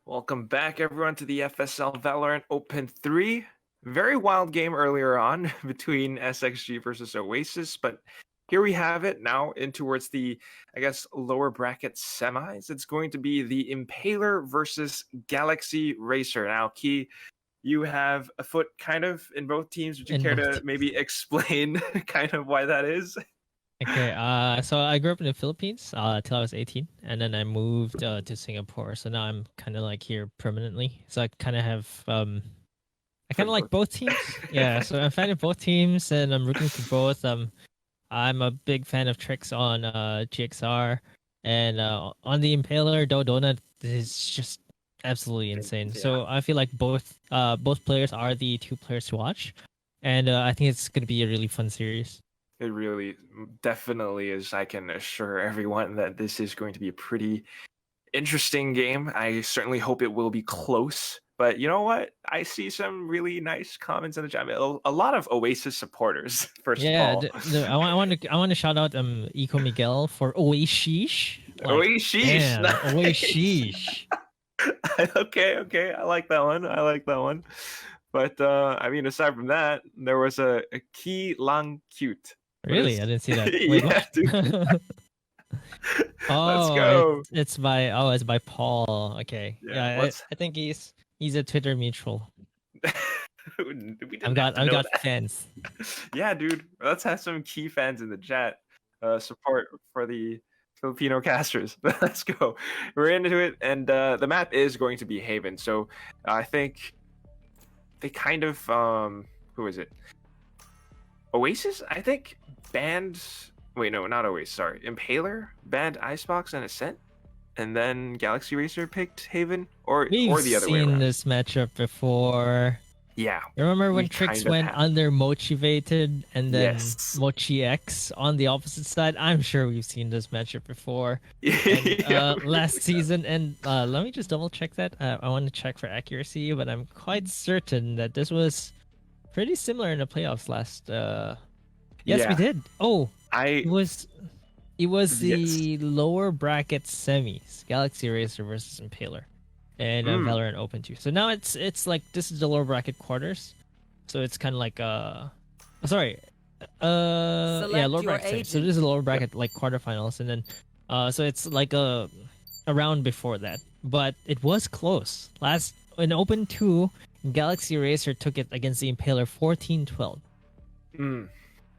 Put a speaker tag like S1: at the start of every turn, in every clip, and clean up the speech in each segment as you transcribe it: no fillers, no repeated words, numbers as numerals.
S1: Welcome back, everyone, to the FSL Valorant Open 3. Very wild game earlier on between SXG versus Oasis, but here we have it now in towards the, lower bracket semis. It's going to be the Impaler versus Galaxy Racer. Now, Key, you have a foot kind of in both teams. Would you care to maybe explain kind of why that is?
S2: Okay, so I grew up in the Philippines till I was 18, and then I moved to Singapore. So now I'm kind of like here permanently. So I kind of have I kind of like both teams. Yeah, so I'm a fan of both teams, and I'm rooting for both. I'm a big fan of Tricks on GXR, and on the Impaler, Donut is just absolutely insane.
S1: Yeah.
S2: So I feel like both players are the two players to watch, and I think it's gonna be a really fun series.
S1: It really definitely is. I can assure everyone that this is going to be a pretty interesting game. I certainly hope it will be close. But you know what? I see some really nice comments in the chat. A lot of Oasis supporters, first of all.
S2: I want to shout out Eco Miguel for Oasis.
S1: Oasis. Nice.
S2: Oasis.
S1: Okay. I like that one. But I mean, aside from that, there was a Key Lang Cute.
S2: Really? I didn't see that. Wait,
S1: yeah, dude.
S2: Let's
S1: go.
S2: It's by Paul. Okay. Yeah, I think he's a Twitter mutual. I've got fans.
S1: Yeah, dude. Let's have some Key fans in the chat. Support for the Filipino casters. Let's go. We're into it, and the map is going to be Haven. So I think they kind of who is it? Oasis, I think, banned. Wait, no, not Oasis. Sorry, Impaler banned Icebox and Ascent, and then Galaxy Racer picked Haven, or the other way around.
S2: We've seen this matchup before.
S1: Yeah.
S2: Remember when Trix went under Motivated and then Mochi X on the opposite side? I'm sure we've seen this matchup before. And, last season, and let me just double check that. I want to check for accuracy, but I'm quite certain that this was pretty similar in the playoffs last. Yes, we did. Oh, it was the lower bracket semis, Galaxy Racer versus Impaler. And Valorant Open 2. So now it's like this is the lower bracket quarters. So it's kind of like lower bracket. So this is the lower bracket like quarterfinals, and then so it's like a round before that. But it was close. Last in Open 2, Galaxy Racer took it against the Impaler 14-12.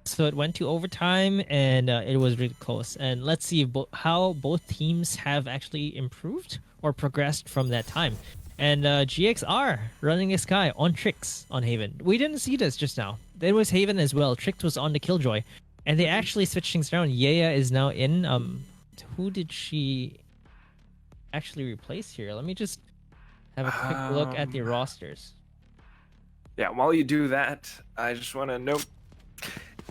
S2: So it went to overtime, and it was really close. And let's see how both teams have actually improved or progressed from that time. And GXR running this guy on Trix on Haven. We didn't see this just now. There was Haven as well. Trix was on the Killjoy. And they actually switched things around. Yaya is now in. Who did she actually replace here? Let me just have a quick look at the rosters.
S1: Yeah, while you do that, I just want to note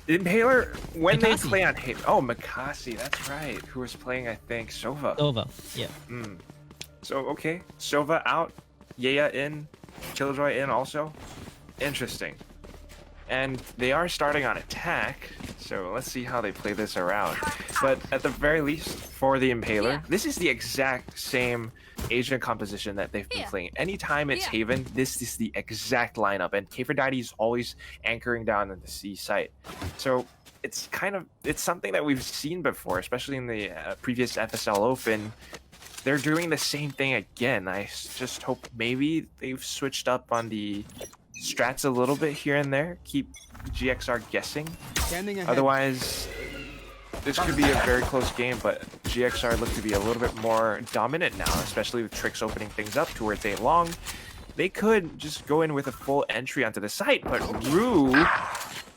S1: Impaler, when they play on Haven. Oh, Makasi, that's right. Who was playing, I think, Sova.
S2: Yeah.
S1: So, okay. Sova out, Yaya in, Killjoy in also. Interesting. And they are starting on attack, so let's see how they play this around. But at the very least, for the Impaler, this is the exact same Asian composition that they've been playing. Anytime it's Haven, this is the exact lineup, and Aphrodite is always anchoring down in the C site. So it's something that we've seen before, especially in the previous FSL Open. They're doing the same thing again. I just hope maybe they've switched up on the strats a little bit here and there. Keep GXR guessing. Otherwise, this could be a very close game, but GXR look to be a little bit more dominant now, especially with Trix opening things up towards A long. They could just go in with a full entry onto the site, but Rue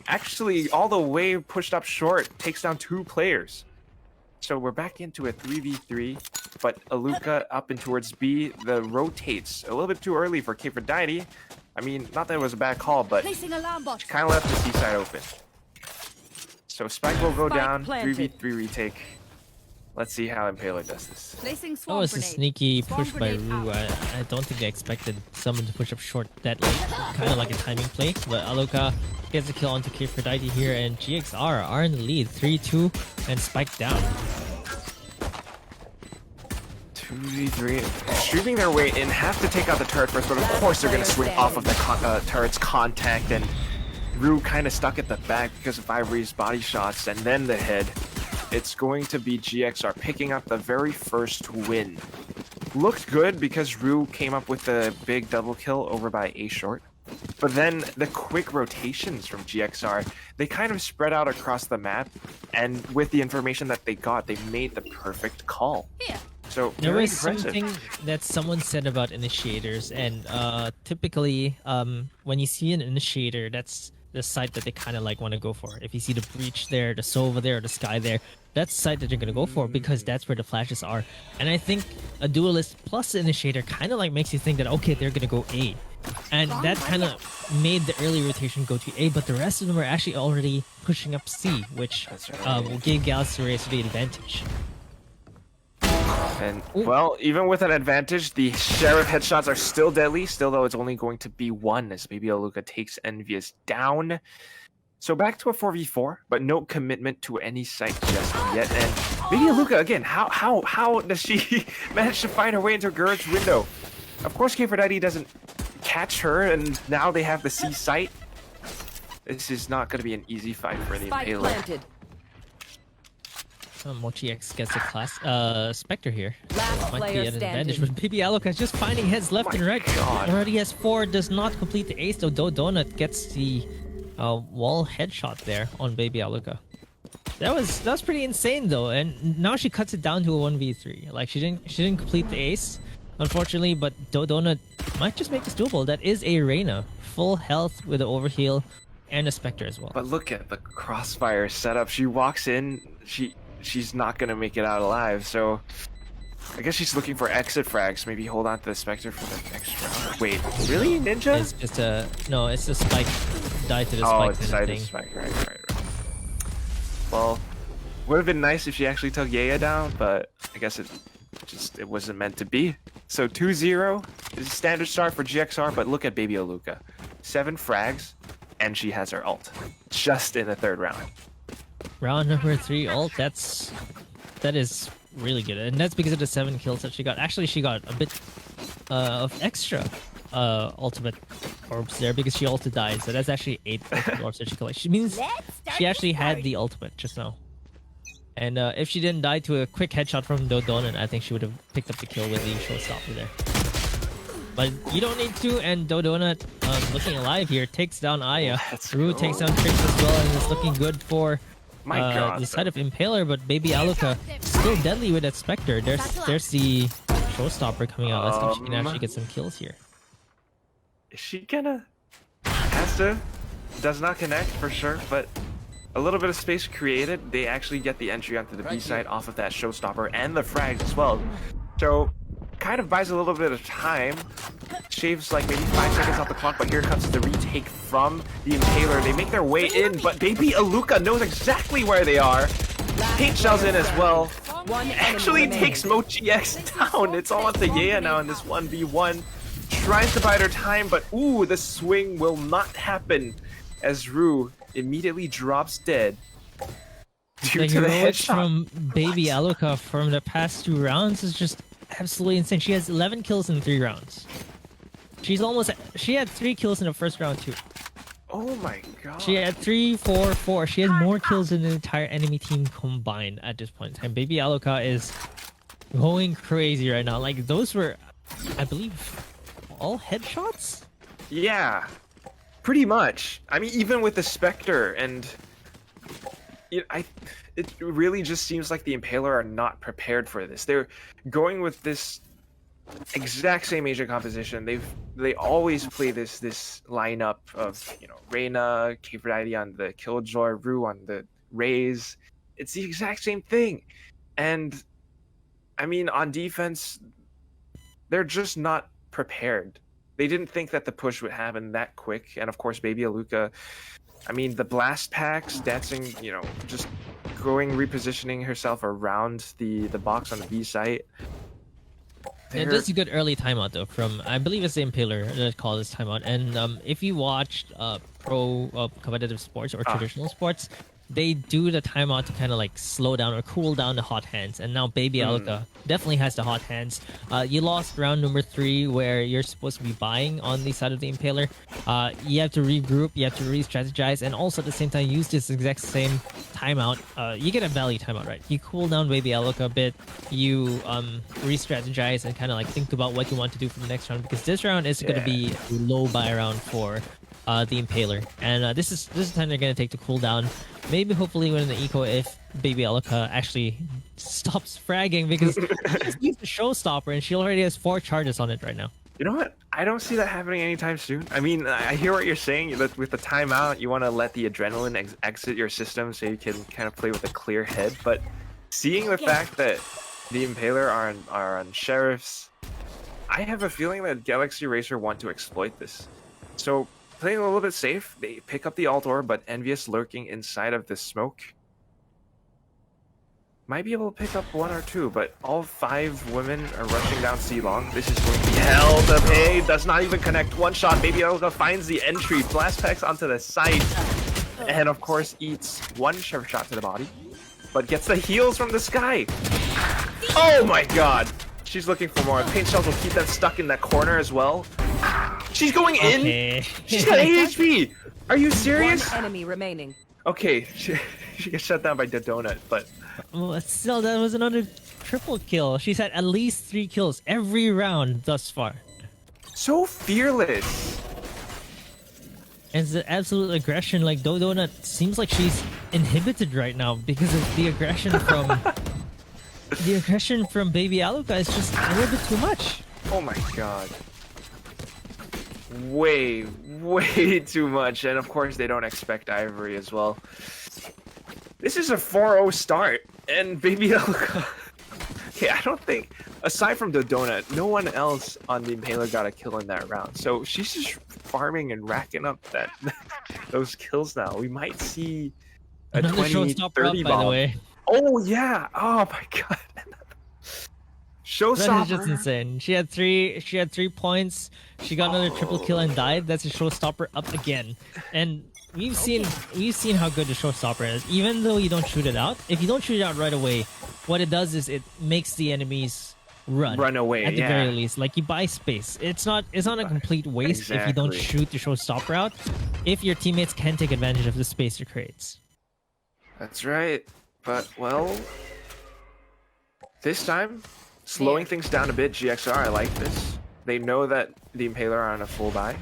S1: actually all the way pushed up short, takes down 2 players. So we're back into a 3v3, but Aluka up and towards B. The rotates a little bit too early for Aphrodite. I mean, not that it was a bad call, but she kind of left the C side open. So Spike will go down, 3v3 retake. Let's see how Impaler does this.
S2: That was a sneaky push by Rue. I don't think they expected someone to push up short that late. Kind of like a timing play. But Aluka gets a kill onto Aphrodite here, and GXR are in the lead. 3-2 and Spike down.
S1: 2v3, shooting their way in, have to take out the turret first, but of course they're going to swing off of the turret's contact, and Rue kind of stuck at the back because of Ivory's body shots, and then the head. It's going to be GXR picking up the very first win. Looked good because Rue came up with the big double kill over by A short. But then the quick rotations from GXR, they kind of spread out across the map, and with the information that they got, they made the perfect call. So
S2: there
S1: very
S2: was
S1: impressive.
S2: something that someone said about initiators, and typically, when you see an initiator, that's the site that they kind of like want to go for. If you see the breach there, the Sova there, the Sky there, that's the site that they're gonna go for because that's where the flashes are. And I think a duelist plus initiator kind of like makes you think that okay, they're gonna go A, and that kind of made the early rotation go to A, but the rest of them are actually already pushing up C, which will give Galaxy Racer the advantage.
S1: And, well, even with an advantage, the Sheriff headshots are still deadly, still though it's only going to be one as Baby Aluka takes Envious down. So back to a 4v4, but no commitment to any site just yet. And Baby Aluka, again, how does she manage to find her way into Gurut's window? Of course, K4daddy doesn't catch her, and now they have the C site. This is not going to be an easy fight for the Impaler.
S2: Mochi X gets a class Spectre here. Might be
S3: player
S2: an advantage,
S3: standing.
S2: but Baby Aluka is just finding heads left and right.
S1: God.
S2: Already has 4, does not complete the ace, though Donut gets the wall headshot there on Baby Aluka. That was pretty insane though, and now she cuts it down to a 1v3. Like she didn't complete the ace, unfortunately, but Donut might just make this doable. That is a Reyna, full health with an overheal and a Spectre as well.
S1: But look at the crossfire setup. She walks in, she's not gonna make it out alive, so I guess she's looking for exit frags. Maybe hold on to the Spectre for the next round. Wait, really, Ninja?
S2: It's just a no. It's the spike. Die to the
S1: Oh,
S2: spike.
S1: it's
S2: kind of
S1: side
S2: thing.
S1: of spike. Right. Well, would have been nice if she actually took Yaya down, but I guess it wasn't meant to be. So 2-0 is a standard start for GXR, but look at Baby Aluka. 7 frags, and she has her ult. Just in the 3rd round.
S2: Round number 3 ult. That is really good, and that's because of the 7 kills that she got. Actually, she got a bit of extra ultimate orbs there because she also died. So that's actually 8 ultimate orbs that she collected. She means she actually had the ultimate just now. And if she didn't die to a quick headshot from Dodonan, I think she would have picked up the kill with the showstopper there. But you don't need to, and Dodonut, looking alive here, takes down Aya. Rue takes down Trix as well, and it's looking good for
S1: My God,
S2: the side of Impaler, but Baby Aluka still deadly with that Spectre. There's the showstopper coming out. Let's see if she can actually get some kills here.
S1: Is she gonna? Has to. Does not connect for sure, but a little bit of space created. They actually get the entry onto the B side off of that showstopper and the frags as well. So kind of buys a little bit of time. Shaves like maybe 5 seconds off the clock, but here comes the retake from the Impaler. They make their way in, but Baby Aluka knows exactly where they are. Paint shells in as well. Actually takes Mochi X down. It's all up to Yaya now in this 1v1. Tries to bide her time, but ooh, the swing will not happen as Rue immediately drops dead due
S2: The
S1: to the
S2: heroics
S1: headshot.
S2: from Baby Aluka from the past 2 rounds is just absolutely insane. She has 11 kills in 3 rounds. She had 3 kills in the first round too.
S1: Oh my God.
S2: She had 3, 4, 4. She has more kills than the entire enemy team combined at this point in time. Baby Aluka is going crazy right now. Like those were, I believe, all headshots.
S1: Yeah, pretty much. I mean, even with the Spectre, and it really just seems like the Impaler are not prepared for this. They're going with this exact same Asia composition. They always play this lineup of, you know, Reyna, K4daddy on the Killjoy, Rue on the Raze. It's the exact same thing, and I mean, on defense, they're just not prepared. They didn't think that the push would happen that quick, and of course, Baby Aluka, I mean, the blast packs, dancing, you know, just repositioning herself around the box on the B site.
S2: It is a good early timeout though from, I believe it's the Impaler that called this timeout. And if you watched pro competitive sports or traditional sports, they do the timeout to kind of like slow down or cool down the hot hands. And now Baby Alka definitely has the hot hands. You lost round number 3 where you're supposed to be buying on the side of the Impaler. You have to regroup, you have to re-strategize, and also at the same time use this exact same timeout. You get a value timeout, right? You cool down Baby Alka a bit, you re-strategize and kind of like think about what you want to do for the next round, because this round is going to be a low buy round for the Impaler, and this is the time they're gonna take to cool down. Maybe hopefully win the eco if Baby Alka actually stops fragging, because she's the showstopper and she already has 4 charges on it right now.
S1: You know what? I don't see that happening anytime soon. I mean, I hear what you're saying. That with the timeout, you want to let the adrenaline exit your system so you can kind of play with a clear head. But seeing the fact that the Impaler are on sheriffs, I have a feeling that Galaxy Racer want to exploit this. So playing a little bit safe, they pick up the alt orb, but Envious lurking inside of this smoke. Might be able to pick up 1 or 2, but all 5 women are rushing down C long. This is going to be hell to pay. Does not even connect. 1 shot. Baby Olga finds the entry. Blast packs onto the site. And of course eats 1 sheriff shot to the body. But gets the heals from the sky. Oh my god. She's looking for more. Paint shells will keep them stuck in that corner as well. She's going in. She's got 8 HP. Are you serious?
S3: 1 enemy remaining.
S1: Okay, she gets shut down by the donut, but
S2: Still, that was another triple kill. She's had at least 3 kills every round thus far.
S1: so fearless.
S2: And it's the absolute aggression. Like Donut seems like she's inhibited right now because of the aggression from the aggression from Baby Aluka is just a little bit too much.
S1: Oh my god. Way too much. And of course they don't expect Ivory as well. This is a 4-0 start. And Baby Aluka... Okay, I don't think, aside from the Donut, no one else on the Impaler got a kill in that round. So she's just farming and racking up that those kills now. We might see a
S2: Another
S1: 20,
S2: showstopper
S1: 30
S2: up, by the
S1: bomb.
S2: way.
S1: Oh yeah! Oh my god! Showstopper.
S2: That is just insane. She had 3 points. She got another triple kill and died. That's a showstopper up again. And we've seen how good the showstopper is. Even though you don't shoot it out, if you don't shoot it out right away, what it does is it makes the enemies run
S1: away.
S2: at the very least. Like you buy space. It's not a complete waste if you don't shoot the showstopper out. If your teammates can take advantage of the space it creates.
S1: That's right. But well, this time slowing things down a bit. GXR, I like this. They know that the Impaler are on a full buy,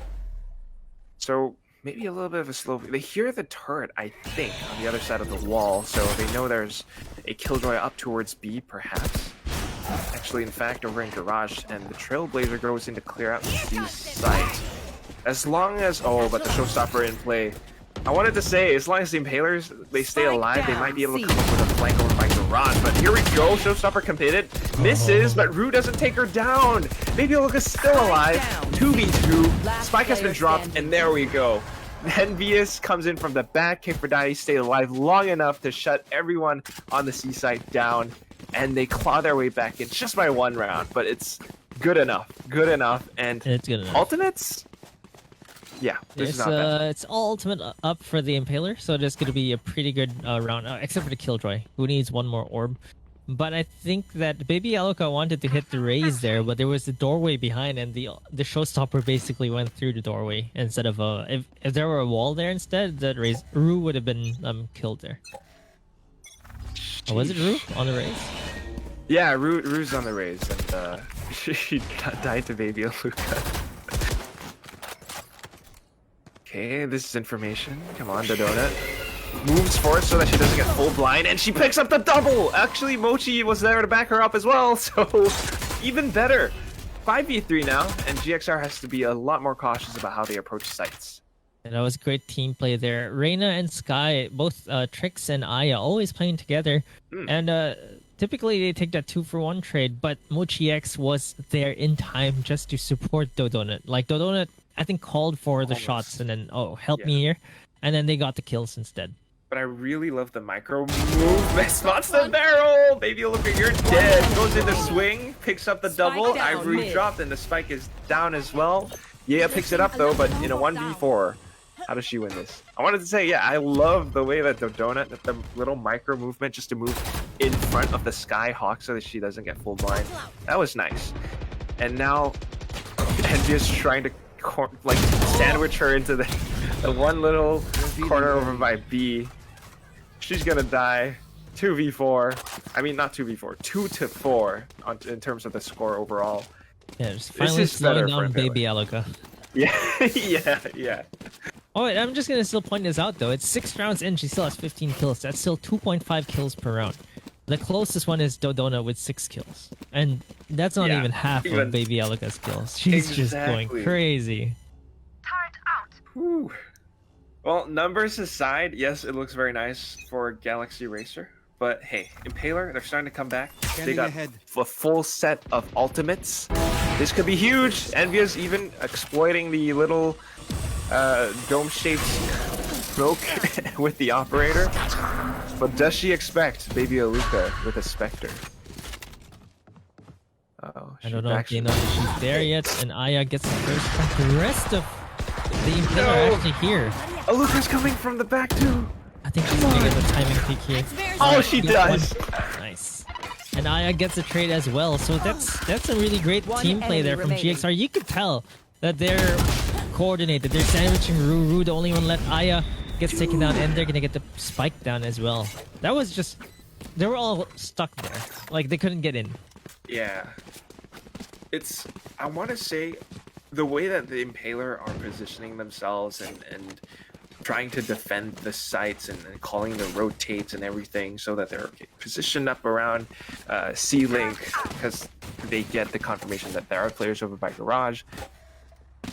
S1: so maybe a little bit of a slow. They hear the turret, I think, on the other side of the wall, so they know there's a Killjoy up towards B, perhaps. Actually, in fact, over in Garage, and the Trailblazer goes in to clear out these sites. As long as... Oh, but the Showstopper in play. I wanted to say, as long as the Impalers, they stay alive, they might be able to come up with a flank over by Garage, but here we go, Showstopper committed. Misses, but Rue doesn't take her down. Baby Luca's still alive. 2v2. Spike has been dropped, and there we go. Envious comes in from the back. Kfredai stayed alive long enough to shut everyone on the seaside down, and they claw their way back in just by 1 round, but it's good enough. Good enough, and
S2: it's good enough.
S1: Ultimates? Yeah, this is not bad.
S2: It's all ultimate up for the Impaler, so it's going to be a pretty good round, except for the Killjoy, who needs 1 more orb. But I think that Baby Aluka wanted to hit the raise there, but there was the doorway behind, and the showstopper basically went through the doorway instead of if there were a wall there instead, that raise Rue would have been killed there. Oh, was it Rue on the raise?
S1: Yeah, Rue's on the raise, and she died to Baby Aluka. Okay, this is information. Come on, the Donut. Moves forward so that she doesn't get full blind, and she picks up the double! Actually, Mochi was there to back her up as well, so even better. 5v3 now, and GXR has to be a lot more cautious about how they approach sites.
S2: And that was great team play there. Reina and Sky, both Trix and Aya, always playing together. And typically they take that 2-for-1 trade, but Mochi X was there in time just to support Dodonut. Like Dodonut, I think, called for the shots and then, oh, help me here. And then they got the kills instead.
S1: But I really love the micro move. Spots the barrel! Baby, look at you're dead. Goes in the swing, picks up the double. Ivory dropped, and the spike is down as well. Yeah, picks it up though, but in a 1v4. How does she win this? I wanted to say, yeah, I love the way that the donut, the little micro movement just to move in front of the Skyhawk so that she doesn't get full blind. That was nice. And now, Envious trying to like sandwich her into the one little corner over by B. She's gonna die. 2v4. I mean, not 2v4. 2-4 in terms of the score overall.
S2: Yeah, just finally slowing down Baby Aluka.
S1: Yeah, yeah.
S2: Oh, wait, I'm just gonna still point this out though. It's 6 rounds in, she still has 15 kills. That's still 2.5 kills per round. The closest one is Dodona with 6 kills, and that's not even half of Baby Aluka's kills. She's just going crazy.
S3: Turret out.
S1: Whew. Well, numbers aside, yes, it looks very nice for Galaxy Racer. But hey, Impaler, they're starting to come back. They got a full set of ultimates. This could be huge. Envious even exploiting the little dome-shaped smoke with the operator. But does she expect Baby Aluka with a Spectre? Uh-oh,
S2: I don't know if they know that she's there yet, and Aya gets the first strike. The rest of the Impaler are actually here.
S1: Aluka's coming from the back too.
S2: I think she's gonna get the timing pick here.
S1: Oh, she does.
S2: Nice. And Aya gets a trade as well. So that's a really great team play there from GXR. You could tell that they're coordinated. They're sandwiching Ruru. The only one left. Aya gets taken down, and they're gonna get the spike down as well. That was just, they were all stuck there. Like they couldn't get in.
S1: Yeah. I want to say the way that the Impaler are positioning themselves and trying to defend the sites and calling the rotates and everything so that they're positioned up around C-Link because they get the confirmation that there are players over by Garage.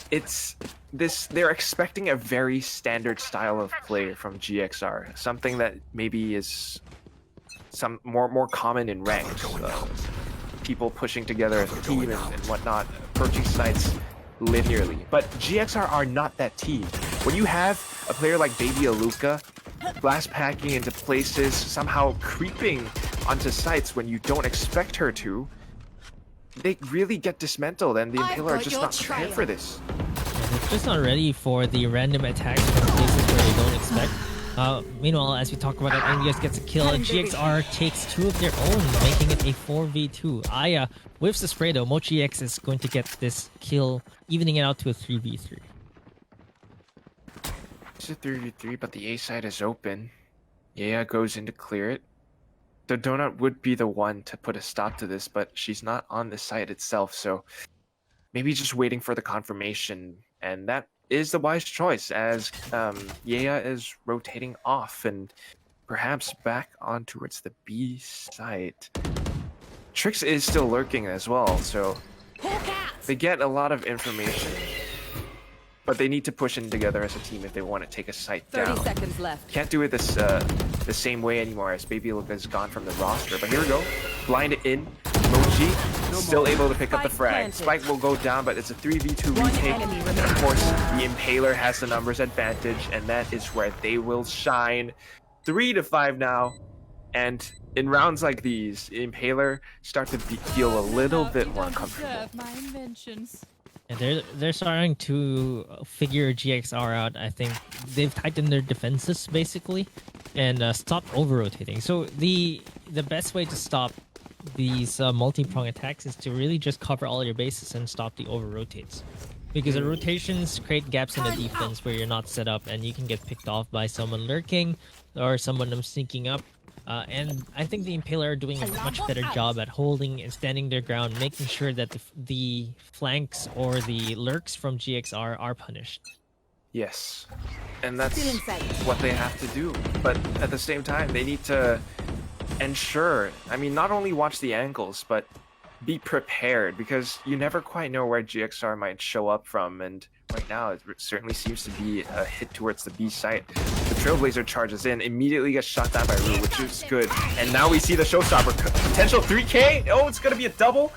S1: They're expecting a very standard style of play from GXR, something that maybe is some more common in ranked. People pushing together as a team and whatnot, approaching sites linearly. But GXR are not that team. When you have a player like Baby Aluka blast packing into places, somehow creeping onto sites when you don't expect her to, they really get dismantled, and the Impaler are just not prepared for this.
S2: They're just not ready for the random attacks from places where they don't expect. Meanwhile, as we talk about it, Envious gets a kill, and GXR takes 2 of their own, making it a 4v2. Aya whiffs the spray though. Mochi X is going to get this kill, evening it out to a 3v3.
S1: It's a 3v3, but the A side is open. Yaya goes in to clear it. The Donut would be the one to put a stop to this, but she's not on the site itself, so maybe just waiting for the confirmation, and that is the wise choice as Yaya is rotating off and perhaps back on towards the B site. Trix is still lurking as well, so they get a lot of information, but they need to push in together as a team if they want to take a site down.
S3: 30 seconds left.
S1: Can't do it the same way anymore as Baby Aluka is gone from the roster, but here we go. Blind in. Mochi still able to pick up the frag. Spike will go down, but it's a 3v2 retake. And of course, the Impaler has the numbers advantage, and that is where they will shine. 3-5 now, and in rounds like these, Impaler start to feel a little bit more comfortable.
S2: And they're starting to figure GXR out. I think they've tightened their defenses basically, and stopped over-rotating. So the best way to stop these multi-prong attacks is to really just cover all your bases and stop the over-rotates. Because the rotations create gaps in the defense where you're not set up, and you can get picked off by someone lurking or someone sneaking up. And I think the Impaler are doing a much better job at holding and standing their ground, making sure that the flanks or the lurks from GXR are punished.
S1: Yes, and that's what they have to do. But at the same time, they need to ensure, I mean, not only watch the angles, but be prepared, because you never quite know where GXR might show up from, and right now it certainly seems to be a hit towards the B site. The Trailblazer charges in, immediately gets shot down by Rue, which is good, and now we see the showstopper. Potential 3k? Oh, it's gonna be a double?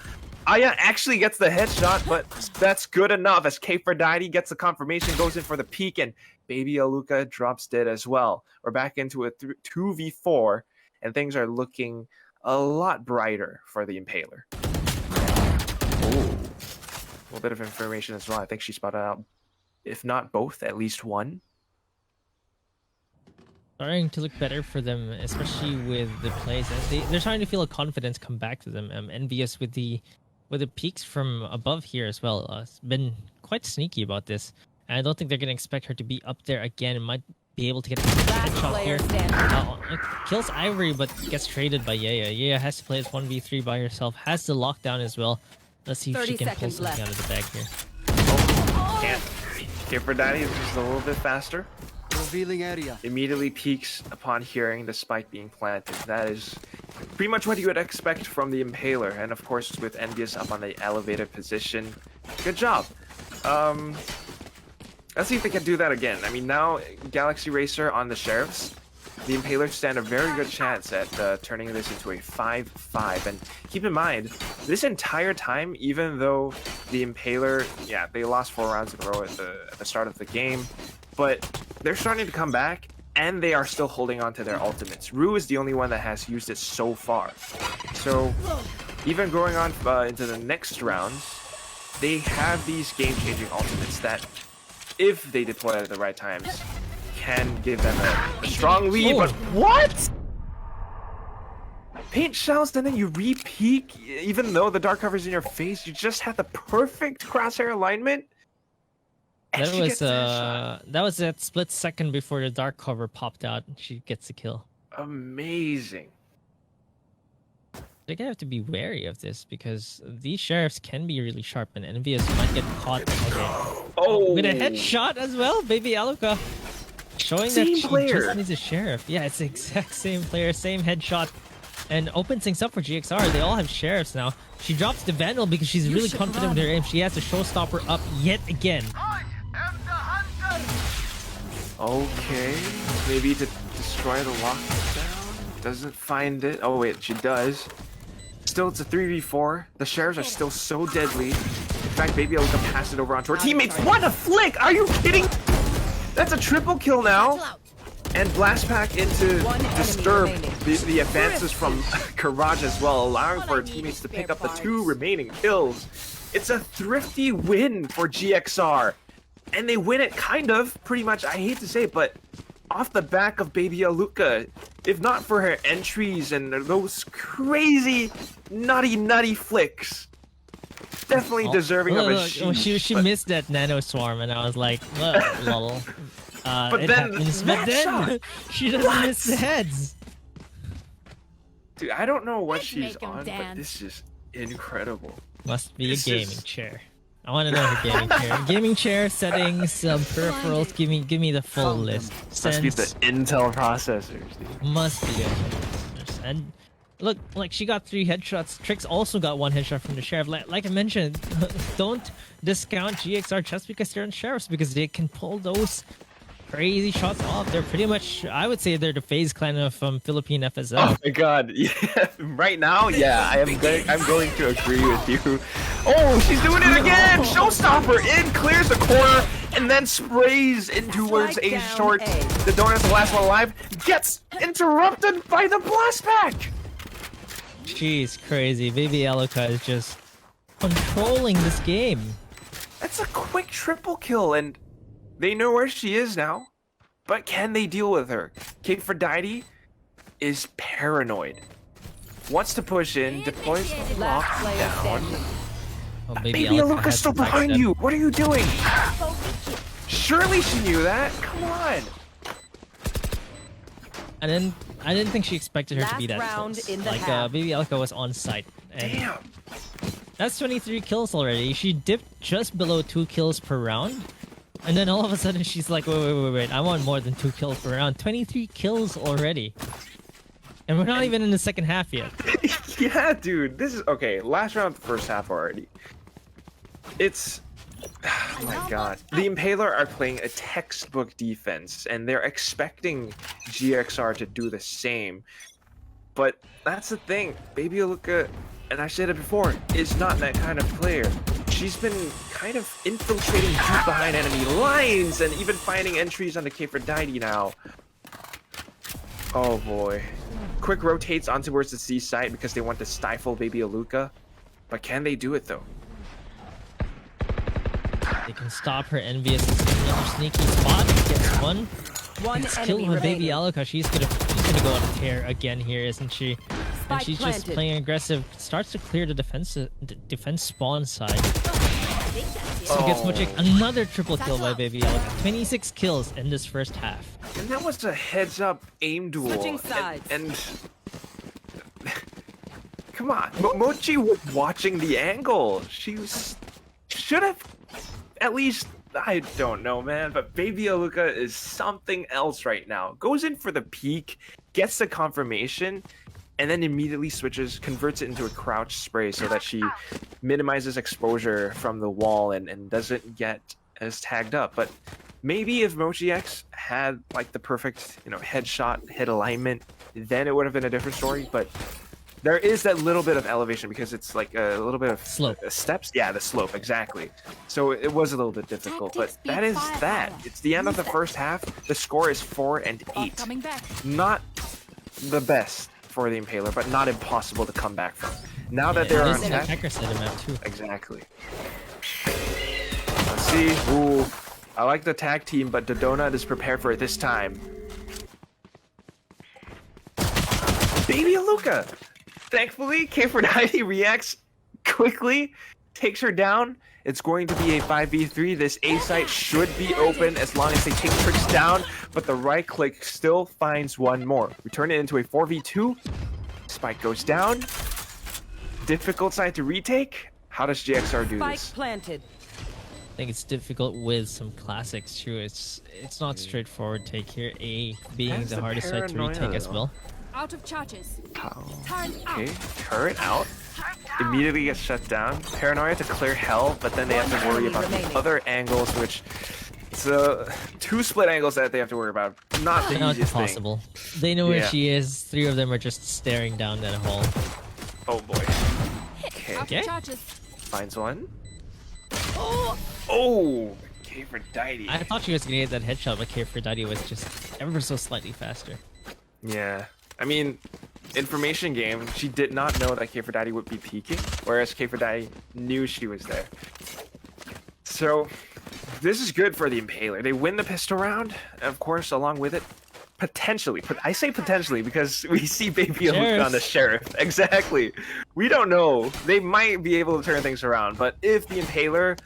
S1: Aya actually gets the headshot, but that's good enough as K4Didi gets the confirmation, goes in for the peek, and Baby Aluka drops dead as well. We're back into a 2v4, and things are looking a lot brighter for the Impaler. Ooh. A little bit of information as well. I think she spotted out, if not both, at least one.
S2: starting to look better for them, especially with the plays. They're starting to feel a confidence come back to them. Envious with the peaks from above here as well. It's been quite sneaky about this. And I don't think they're going to expect her to be up there again. Might be able to get a headshot here. Kills Ivory, but gets traded by Yaya. Yaya has to play as 1v3 by herself. Has the lockdown as well. Let's see if she can pull something out of the bag here.
S1: Oh, can't. Aphrodite is just a little bit faster.
S3: Revealing area.
S1: Immediately peeks upon hearing the spike being planted. That is pretty much what you would expect from the Impaler. And of course, with Envious up on the elevated position. Good job. Let's see if they can do that again. I mean, now Galaxy Racer on the Sheriffs. The Impaler stand a very good chance at turning this into a 5-5. And keep in mind, this entire time, even though the Impaler, yeah, they lost 4 rounds in a row at the start of the game, but they're starting to come back, and they are still holding on to their ultimates. Rue is the only one that has used it so far. So even going on into the next rounds, they have these game-changing ultimates that, if they deploy at the right times, can give them a strong lead. But what? Paint shells and then you re-peek, even though the dark cover's in your face. You just had the perfect crosshair alignment.
S2: That was that split second before the dark cover popped out and she gets the kill.
S1: Amazing.
S2: They're gonna have to be wary of this because these sheriffs can be really sharp and Envious might get caught. Okay.
S1: Oh,
S2: with a headshot as well, baby Aluka. Showing that she just needs a sheriff. Yeah, it's the exact same player, same headshot. And opens things up for GXR. They all have sheriffs now. She drops the Vandal because she's really confident with her aim. She has the showstopper up yet again.
S1: Okay, maybe to destroy the lockdown. Doesn't find it. Oh wait, she does. Still, it's a 3v4. The sheriffs are still so deadly. In fact, Baby Aluka passed it over onto her teammates. What a flick! Are you kidding? That's a triple kill now. And Blast Pack into disturb the advances from Courage as well, allowing for her teammates to pick up the 2 remaining kills. It's a thrifty win for GXR. And they win it kind of, pretty much, I hate to say it, but off the back of Baby Aluka. If not for her entries and those crazy, nutty flicks. Definitely deserving of a sheesh.
S2: She missed that nano swarm, and I was like, lol.
S1: But then
S2: she doesn't miss the heads.
S1: Dude, I don't know what she's on, but this is incredible.
S2: Must be a gaming chair. I want to know her gaming chair. Gaming chair settings, peripherals. Give me the full list.
S1: Must be the Intel processors, dude.
S2: Must be the Intel processors. And look, like she got 3 headshots. Trix also got 1 headshot from the sheriff. Like I mentioned, don't discount GXR just because they're on sheriffs, because they can pull those crazy shots off. They're pretty much, I would say, they're the FaZe clan of Philippine FSL.
S1: Oh my god, yeah. Right now, yeah, I'm going to agree with you. Oh, she's doing it again! Showstopper in, clears the corner, and then sprays in towards a short. The Donut's the last one alive, gets interrupted by the Blast Pack!
S2: She's crazy. Baby Aluka is just controlling this game.
S1: That's a quick triple kill, and they know where she is now, but can they deal with her? Aphrodite is paranoid. Wants to push in, deploys the lockdown.
S2: Oh,
S1: Baby Aluka's still behind you! What are you doing? Surely she knew that! Come on!
S2: I didn't think she expected her to be that close. Like, Baby Aluka was on site. And
S1: damn!
S2: That's 23 kills already. She dipped just below 2 kills per round. And then all of a sudden she's like, wait, I want more than 2 kills per round. 23 kills already. And we're not even in the second half yet.
S1: Yeah, dude. This is... Okay, last round, first half already. It's... Oh my god. The Impaler are playing a textbook defense, and they're expecting GXR to do the same. But that's the thing. Baby Aluka, and I said it before, is not that kind of player. She's been kind of infiltrating deep behind enemy lines and even finding entries on the Aphrodite now. Oh boy. Quick rotates on towards the C site because they want to stifle Baby Aluka. But can they do it though?
S2: They can stop her. Envious in another sneaky spot. Gets 1.
S3: One
S2: It's
S3: enemy
S2: killed by Baby
S3: remaining.
S2: Aluka. She's gonna go on a tear again here, isn't she? And
S3: Spike
S2: she's just
S3: planted.
S2: playing aggressive. Starts to clear the defense spawn side. So gets Mochik another triple kill by Baby Aluka. 26 kills in this first half.
S1: And that was a heads-up aim duel.
S3: Switching sides.
S1: And come on, Mochi was watching the angle. Should have at least, I don't know, man. But Baby Aluka is something else right now. Goes in for the peek, gets the confirmation, and then immediately switches, converts it into a crouch spray so that she minimizes exposure from the wall and doesn't get as tagged up. But maybe if Mochi X had like the perfect, headshot, hit alignment, then it would have been a different story. But there is that little bit of elevation because it's like a little bit of
S2: Slope.
S1: Steps. Yeah, the slope, exactly. So it was a little bit difficult, but that is that. It's the end of the first half. The score is 4-8.
S3: Coming back.
S1: Not the best for the Impaler, but not impossible to come back from. Now that they're on
S2: There's an
S1: tech,
S2: attacker side of map too.
S1: exactly. Let's see. Ooh, I like the tag team, but Dodonut is prepared for it this time. Baby Aluka! Thankfully, K490 reacts quickly, takes her down. It's going to be a 5v3. This A site should be open as long as they take Tricks down, but the right click still finds one more. We turn it into a 4v2. Spike goes down. Difficult side to retake. How does GXR do
S3: Spike
S1: this?
S3: planted.
S2: I think it's difficult with some classics too. It's not straightforward take here. A being
S1: Has
S2: the
S1: the
S2: hardest side to
S1: paranoia,
S2: retake as
S1: though.
S2: well.
S4: Out of charges.
S1: Okay, turret out. Immediately gets shut down. Paranoia to clear hell, but then they have to worry about the other angles, which it's two split angles that they have to worry about. Not the
S2: Not
S1: easiest thing.
S2: possible. They know where
S1: Yeah.
S2: she is. 3 of them are just staring down that hole.
S1: Oh boy. Okay,
S4: Out
S2: Okay.
S4: of charges.
S1: finds one. Oh, okay for Aphrodite.
S2: I thought she was gonna get that headshot, but Aphrodite was just ever so slightly faster.
S1: Yeah, I mean, information game. She did not know that Aphrodite would be peeking, whereas Aphrodite knew she was there. So, this is good for the Impaler. They win the pistol round, of course, along with it. Potentially, but I say potentially because we see Baby Aluka on the Sheriff. Exactly. We don't know. They might be able to turn things around, but if the Impaler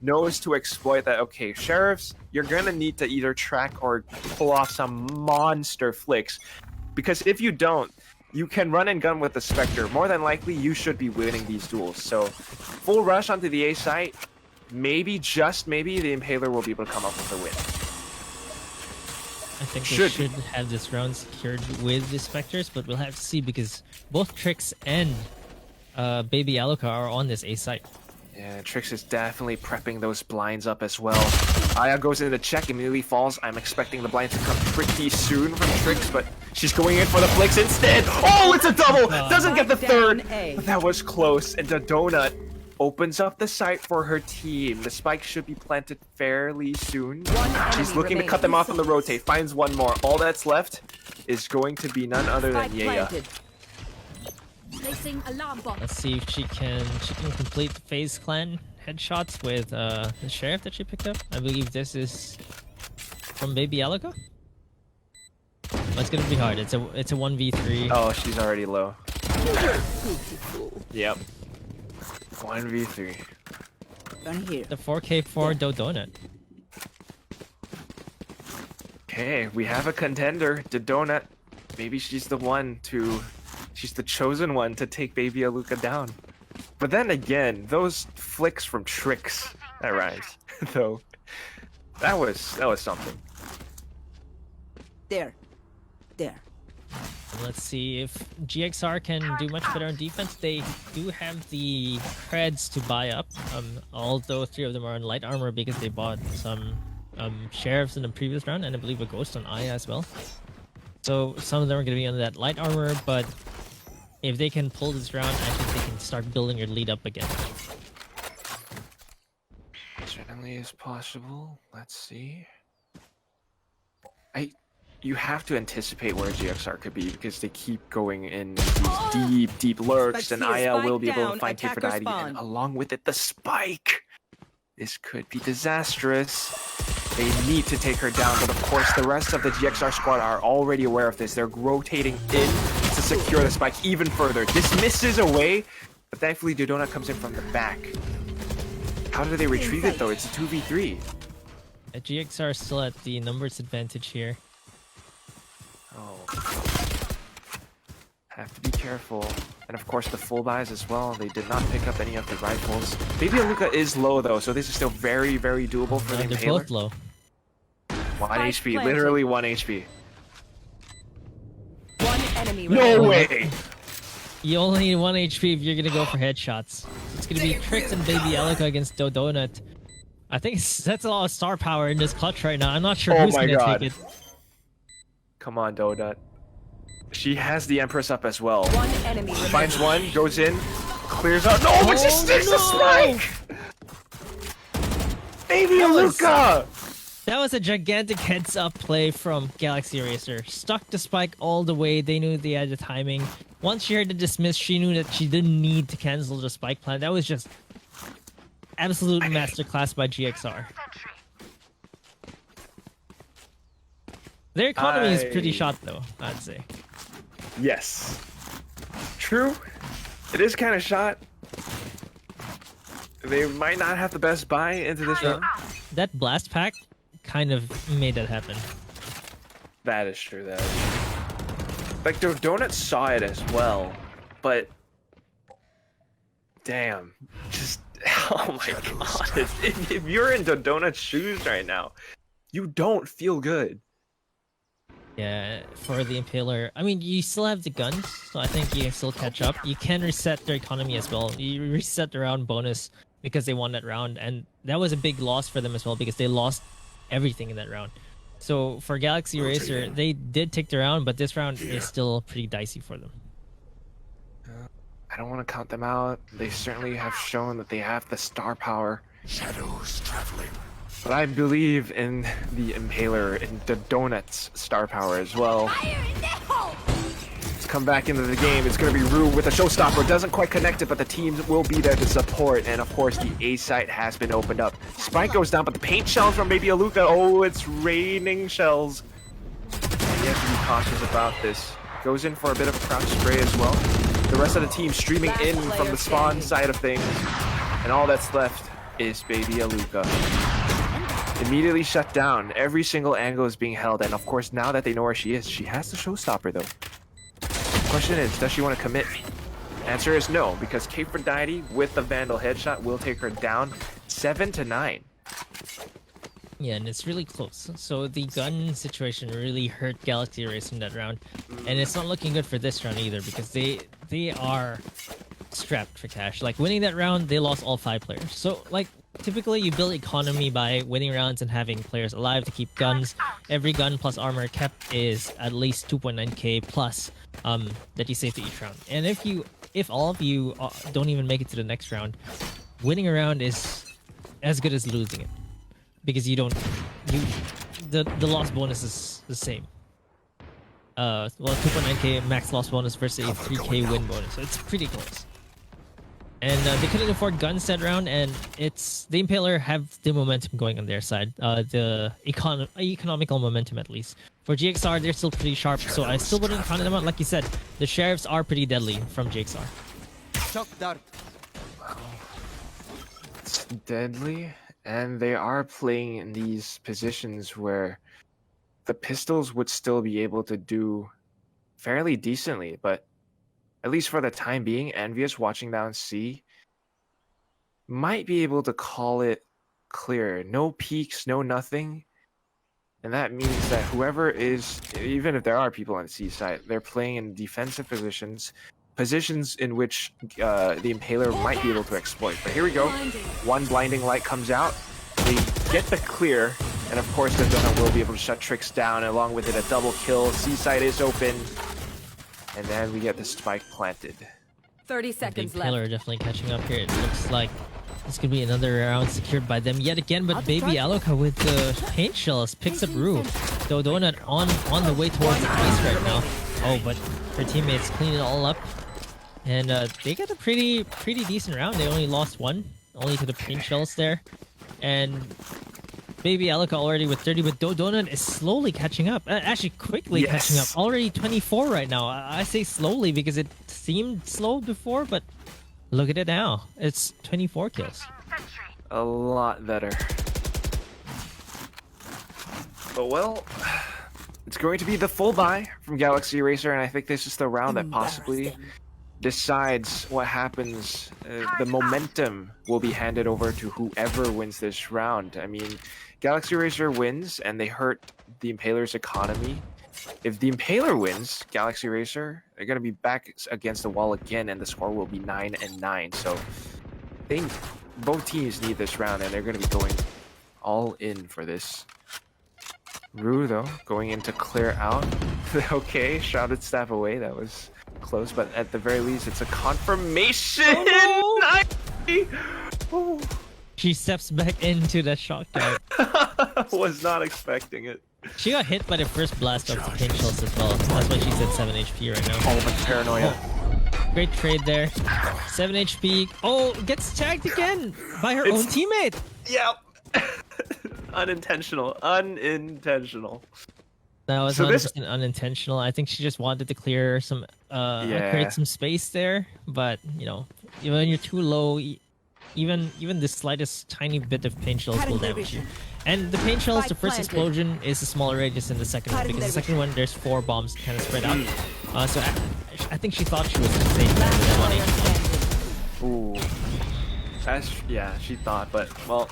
S1: knows to exploit that, okay, Sheriffs, you're gonna need to either track or pull off some monster flicks, because if you don't, you can run and gun with the Spectre. More than likely, you should be winning these duels. So, full rush onto the A site. Maybe, just maybe, the Impaler will be able to come up with a win.
S2: I think
S1: Should
S2: they should have this round secured with the Spectres, but we'll have to see because both Trix and Baby Aluka are on this A site.
S1: Yeah, Trix is definitely prepping those blinds up as well. Aya goes into the check, immediately falls. I'm expecting the blinds to come pretty soon from Trix, but she's going in for the flicks instead. Oh, it's a double! Doesn't get the third! But that was close, and the Donut opens up the site for her team. The spike should be planted fairly soon. She's looking to cut them off on the rotate, finds one more. All that's left is going to be none other than Yeya.
S4: Placing alarm bomb.
S2: Let's see if she can complete the FaZe Clan headshots with the Sheriff that she picked up. I believe this is from Baby Aluka. But it's gonna be hard. It's a 1v3.
S1: Oh, she's already low. Yep. 1v3.
S3: Done here.
S2: The 4K4 Dodonut.
S1: Okay, we have a contender, the Donut. Maybe she's the one to... She's the chosen one to take Baby Aluka down. But then again, those flicks from Trix, that rhymes. Though, that was something.
S3: There.
S2: Let's see if GXR can do much better on defense. They do have the creds to buy up, although 3 of them are in light armor because they bought some Sheriffs in the previous round, and I believe a Ghost on Aya as well. So some of them are going to be on that light armor, but if they can pull this round, I think they can start building your lead up again.
S1: Certainly is possible. Let's see. You have to anticipate where GXR could be because they keep going in these deep lurks, and Aya will be able to find Aphrodite, and along with it, the spike. This could be disastrous. They need to take her down, but of course the rest of the GXR squad are already aware of this. They're rotating in to secure the spike even further. This misses away, but thankfully Dodona comes in from the back. How do they retrieve it though? It's a 2v3.
S2: GXR is still at the numbers advantage here.
S1: Oh. Have to be careful. And of course the full buys as well. They did not pick up any of the rifles. Baby Aluka is low though, so this is still very, very doable for the
S2: They're
S1: Impaler.
S2: both low.
S1: 1 HP,
S4: planted.
S1: literally 1 HP.
S3: One enemy
S1: No
S3: remaining.
S1: way!
S2: You only need 1 HP if you're gonna go for headshots. It's gonna be Trix and Baby Aluka against Dodonut. I think that's a lot of star power in this clutch right now. I'm not sure
S1: Oh
S2: who's
S1: my
S2: gonna
S1: God.
S2: take it.
S1: Come on, Donut. She has the Empress up as well.
S3: One enemy remaining.
S1: Finds one, goes in, clears out. No, but she sticks the spike! Baby Aluka!
S2: That was a gigantic heads-up play from Galaxy Racer. Stuck the spike all the way. They knew they had the timing. Once she heard the dismiss, she knew that she didn't need to cancel the spike plan. That was just absolute masterclass by GXR. Their economy is pretty shot though, I'd say.
S1: Yes. True. It is kind of shot. They might not have the best buy into this round.
S2: That blast pack kind of made that happen.
S1: That is true, that is true. Like, the Donut saw it as well, but... Damn. Just... Oh my god. If you're in the Donut's shoes right now, you don't feel good.
S2: Yeah, for the Impaler. I mean, you still have the guns, so I think you can still catch up. You can reset their economy as well. You reset the round bonus because they won that round, and that was a big loss for them as well because they lost everything in that round. So for Galaxy Racer, they did take the round, but this round is still pretty dicey for them.
S1: I don't want to count them out. They certainly have shown that they have the star power.
S5: Shadows traveling.
S1: But I believe in the Impaler and the Donut's star power as well. Let's come back into the game. It's going to be Rue with a showstopper. Doesn't quite connect it, but the teams will be there to support. And of course, the A site has been opened up. Spike goes down, but the paint shells from Baby Aluka. Oh, it's raining shells. And you have to be cautious about this. Goes in for a bit of a crouch spray as well. The rest of the team streaming in from the spawn side of things. And all that's left is Baby Aluka. Immediately shut down. Every single angle is being held, and of course, now that they know where she is, she has the showstopper though. Question is, does she want to commit? Answer is no, because Kphrodite with the Vandal headshot will take her down 7-9.
S2: Yeah, and it's really close. So the gun situation really hurt Galaxy Race in that round, and it's not looking good for this round either because they are strapped for cash. Like winning that round, they lost all 5 players. So like typically you build economy by winning rounds and having players alive to keep guns. Every gun plus armor kept is at least 2.9k plus that you save to each round. And if all of you don't even make it to the next round, winning a round is as good as losing it because the loss bonus is the same. Well, 2.9k max loss bonus versus a 3k win bonus, so it's pretty close. And they couldn't afford guns that round, and it's the Impaler have the momentum going on their side, the economical momentum at least. For GXR, they're still pretty sharp, so I still wouldn't count them out. Like you said, the sheriffs are pretty deadly from GXR.
S5: Shock dart.
S1: It's deadly, and they are playing in these positions where the pistols would still be able to do fairly decently, but at least for the time being, Envious watching down C might be able to call it clear. No peaks, no nothing. And that means that whoever is, even if there are people on C side, they're playing in defensive positions in which the Impaler might be able to exploit. But here we go. One blinding light comes out. They get the clear. And of course, the Donut will be able to shut Trix down. Along with it, a double kill. C side is open. And then we get the spike planted.
S3: 30
S2: The
S3: seconds
S2: Impaler
S3: left.
S2: are definitely catching up here. It looks like this could be another round secured by them yet again, but Baby Aluka with the paint shells picks up Rue. Donut on the way towards the base right now. Oh, but her teammates clean it all up. And they got a pretty decent round. They only lost one, only to the paint shells there. And Baby Alaka already with 30, but Donut is slowly catching up. Actually, quickly catching up.
S1: Yes.
S2: Already 24 right now. I say slowly because it seemed slow before, but look at it now. It's 24 kills.
S1: A lot better. But well, it's going to be the full buy from Galaxy Racer, and I think this is the round that possibly decides what happens. The momentum will be handed over to whoever wins this round. I mean, Galaxy Racer wins and they hurt the Impaler's economy. If the Impaler wins, Galaxy Racer, they're going to be back against the wall again, and the score will be 9-9. So I think both teams need this round, and they're going to be going all in for this. Rue, though, going in to clear out. Okay, shrouded staff away. That was close, but at the very least, it's a confirmation.
S2: Oh,
S1: Oh.
S2: She steps back into the shock dart.
S1: Was not expecting it.
S2: She got hit by the first blast of the paint shells as well. That's why she's at 7 HP right now.
S1: Oh, my paranoia.
S2: Great trade there. 7 HP. Oh, gets tagged again by her own teammate.
S1: Yep. Unintentional. Unintentional.
S2: That was
S1: So
S2: 100% unintentional. I think she just wanted to clear some, create some space there. But you know, when you're too low, even the slightest tiny bit of paint shells will damage you. And the paint shells, the first explosion is a smaller radius than the second one, because the second one there's 4 bombs kind of spread out. So I think she thought she was safe there with that 1 HP.
S1: Ooh. Yeah, she thought, but well,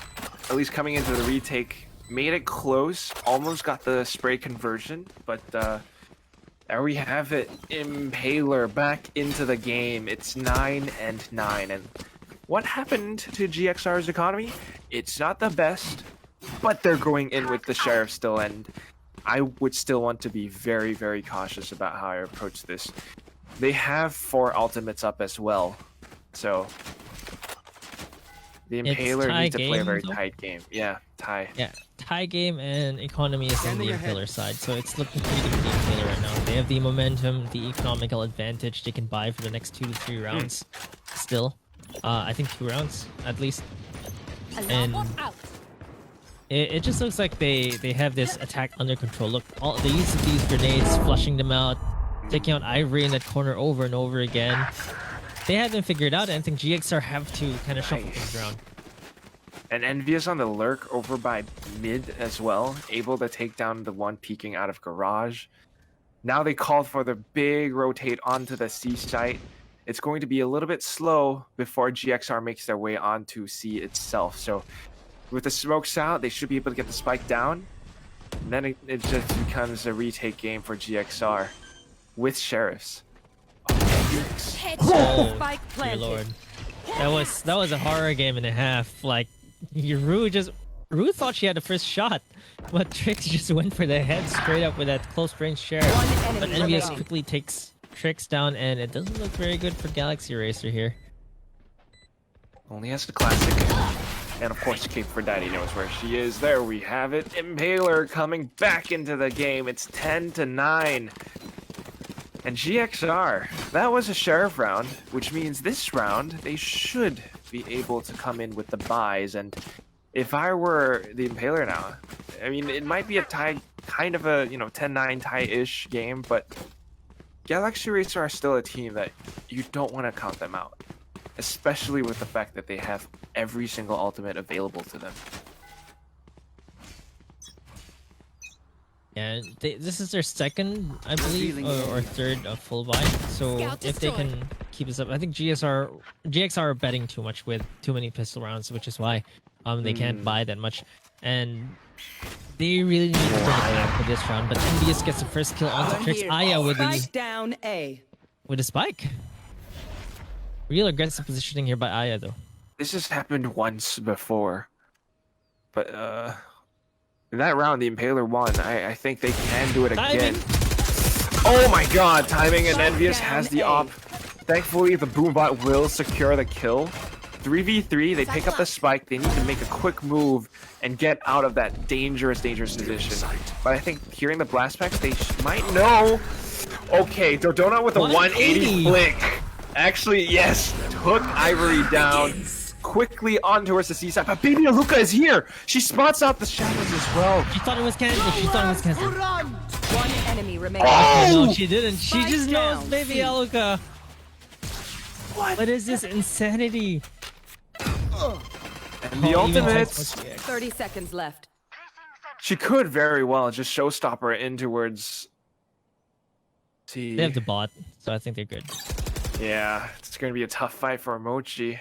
S1: at least coming into the retake, made it close, almost got the spray conversion, but there we have it. Impaler back into the game. It's 9-9, and what happened to GXR's economy? It's not the best, but they're going in with the Sheriff still, and I would still want to be very, very cautious about how I approach this. They have 4 ultimates up as well, so the Impaler needs to play a very tight game. Yeah, tie.
S2: Yeah, tie game, and economy is on the Impaler side, so it's looking pretty good for the Impaler right now. They have the momentum, the economical advantage they can buy for the next 2 to 3 rounds. Still, I think 2 rounds at least. And it just looks like they have this attack under control. Look, they use these grenades, flushing them out, taking out Ivory in that corner over and over again. They haven't figured out, and I think GXR have to kind of shuffle things around.
S1: And Envious on the lurk over by mid as well, able to take down the one peeking out of garage. Now they called for the big rotate onto the C site. It's going to be a little bit slow before GXR makes their way onto C itself. So with the smokes out, they should be able to get the spike down. And then it just becomes a retake game for GXR with Sheriffs.
S2: Oh, dear lord. That was a horror game and a half. Like, Rue thought she had the first shot, but Trix just went for the head straight up with that close range Sheriff. But Envious quickly takes Trix down, and it doesn't look very good for Galaxy Racer here.
S1: Only has the classic. And of course, Cape for Daddy knows where she is. There we have it. Impaler coming back into the game. It's 10-9. And GXR, that was a Sheriff round, which means this round, they should be able to come in with the buys. And if I were the Impaler now, I mean, it might be a tie, kind of a, 10-9 tie-ish game, but Galaxy Racer are still a team that you don't want to count them out, especially with the fact that they have every single ultimate available to them.
S2: Yeah, this is their second, I believe, or third full buy. So if they can keep this up, I think GXR are betting too much with too many pistol rounds, which is why they can't buy that much. And they really need to bring it back for this round. But Envious gets the first kill onto Trix. Aya with the spike. Real aggressive positioning here by Aya, though.
S1: This has happened once before, but in that round, the Impaler won. I think they can do it again. Oh my god, timing, and Envious has the op. Thankfully, the Boombot will secure the kill. 3v3, they pick up the spike. They need to make a quick move and get out of that dangerous position. But I think hearing the blast packs, they might know. Okay, Dodona with a 180 flick. Actually, yes, took Ivory down quickly on towards the seaside, but Baby Aluka is here. She spots out the shadows as well.
S2: She thought it was cancelled. She thought it was cancelled.
S3: One enemy remaining.
S2: Okay, no, she didn't. She
S3: Spike
S2: just knows
S3: down,
S2: Baby
S3: C.
S2: Aluka. What is this insanity?
S1: And the
S2: Oh, even
S1: ultimates.
S3: 30 seconds left.
S1: She could very well just showstopper in towards. See.
S2: They have the bot, so I think they're good.
S1: Yeah, it's going to be a tough fight for Mochi.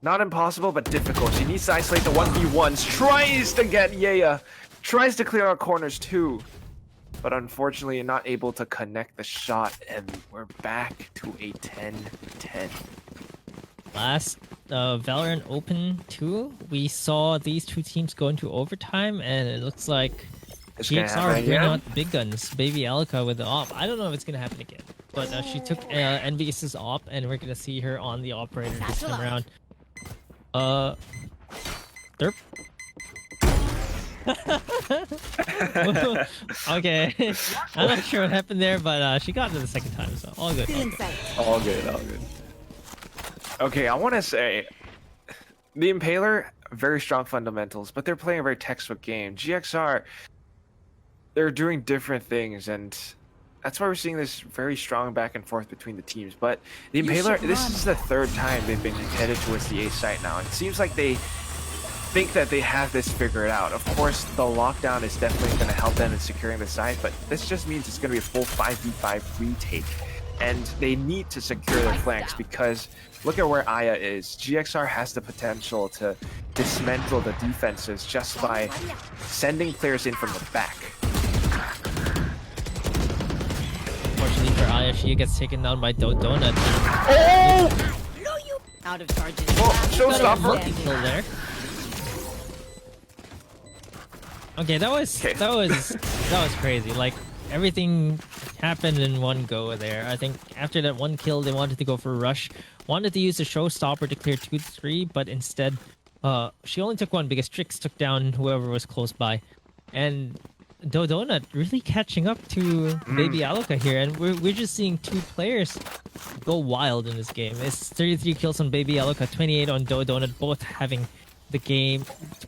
S1: Not impossible, but difficult. She needs to isolate the 1v1s. Tries to get Yaya. Tries to clear out corners too. But unfortunately, not able to connect the shot. And we're back to a 10-10.
S2: Last Valorant Open 2, we saw these two teams go into overtime, and it looks like
S1: It's gonna
S2: GXR
S1: happen
S2: bring
S1: again?
S2: out the big guns. Baby Alika with the op. I don't know if it's gonna happen again, but she took NVS's op, and we're gonna see her on the operator this time around. Derp. Okay, I'm not sure what happened there, but she got it the second time, so all good.
S3: Feeling safe.
S1: All good, all good. Okay, I want to say the Impaler, very strong fundamentals, but they're playing a very textbook game. GXR, they're doing different things, and that's why we're seeing this very strong back and forth between the teams. But the Impaler, this is the third time they've been headed towards the A site now. It seems like they think that they have this figured out. Of course, the lockdown is definitely going to help them in securing the site, but this just means it's going to be a full 5v5 retake. And they need to secure their flanks because look at where Aya is. GXR has the potential to dismantle the defenses just by sending players in from the back.
S2: Unfortunately for Aya, she gets taken down by Donut.
S1: Oh!
S3: Out of charges.
S1: Oh,
S2: Got a
S1: showstopper!
S2: multi-kill there. Okay, that was crazy. Like everything happened in one go there. I think after that one kill, they wanted to go for a rush. Wanted to use the showstopper to clear 2-3, but instead, she only took one because Trix took down whoever was close by. And Donut really catching up to Baby Aluka here, and we're just seeing two players go wild in this game. It's 33 kills on Baby Aluka, 28 on Donut, both having the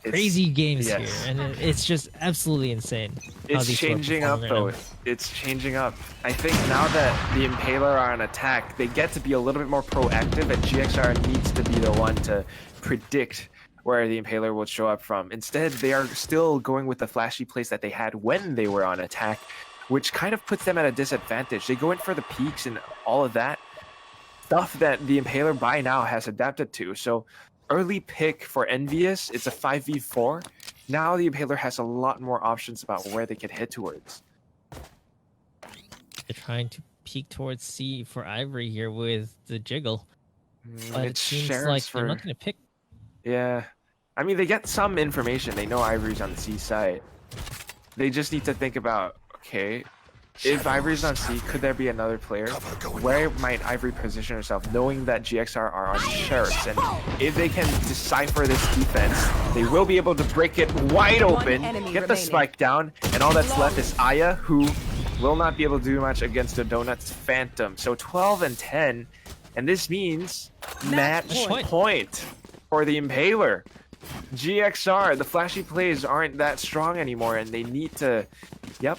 S2: crazy games
S1: yes.
S2: here, and it's just absolutely insane. How
S1: It's
S2: these two are
S1: changing up
S2: performing right
S1: though.
S2: now.
S1: It's changing up. I think now that the Impaler are on attack, they get to be a little bit more proactive, and GXR needs to be the one to predict where the Impaler will show up from. Instead, they are still going with the flashy plays that they had when they were on attack, which kind of puts them at a disadvantage. They go in for the peaks and all of that stuff that the Impaler by now has adapted to. So early pick for Envious, it's a 5v4. Now the Impaler has a lot more options about where they can head towards.
S2: They're trying to peek towards C for Ivory here with the jiggle, but it
S1: It's
S2: seems
S1: shares
S2: like
S1: for...
S2: they're not going to pick.
S1: Yeah. I mean, they get some information. They know Ivory's on the C side. They just need to think about, okay, if Ivory's on C, could there be another player? Where might Ivory position herself, knowing that GXR are on sheriffs? And if they can decipher this defense, they will be able to break it wide open,
S3: enemy
S1: get the
S3: remaining.
S1: spike down, and all that's left is Aya, who will not be able to do much against the Donut's Phantom. So 12 and 10, and this means match point for the Impaler. GXR, the flashy plays aren't that strong anymore, and they need to,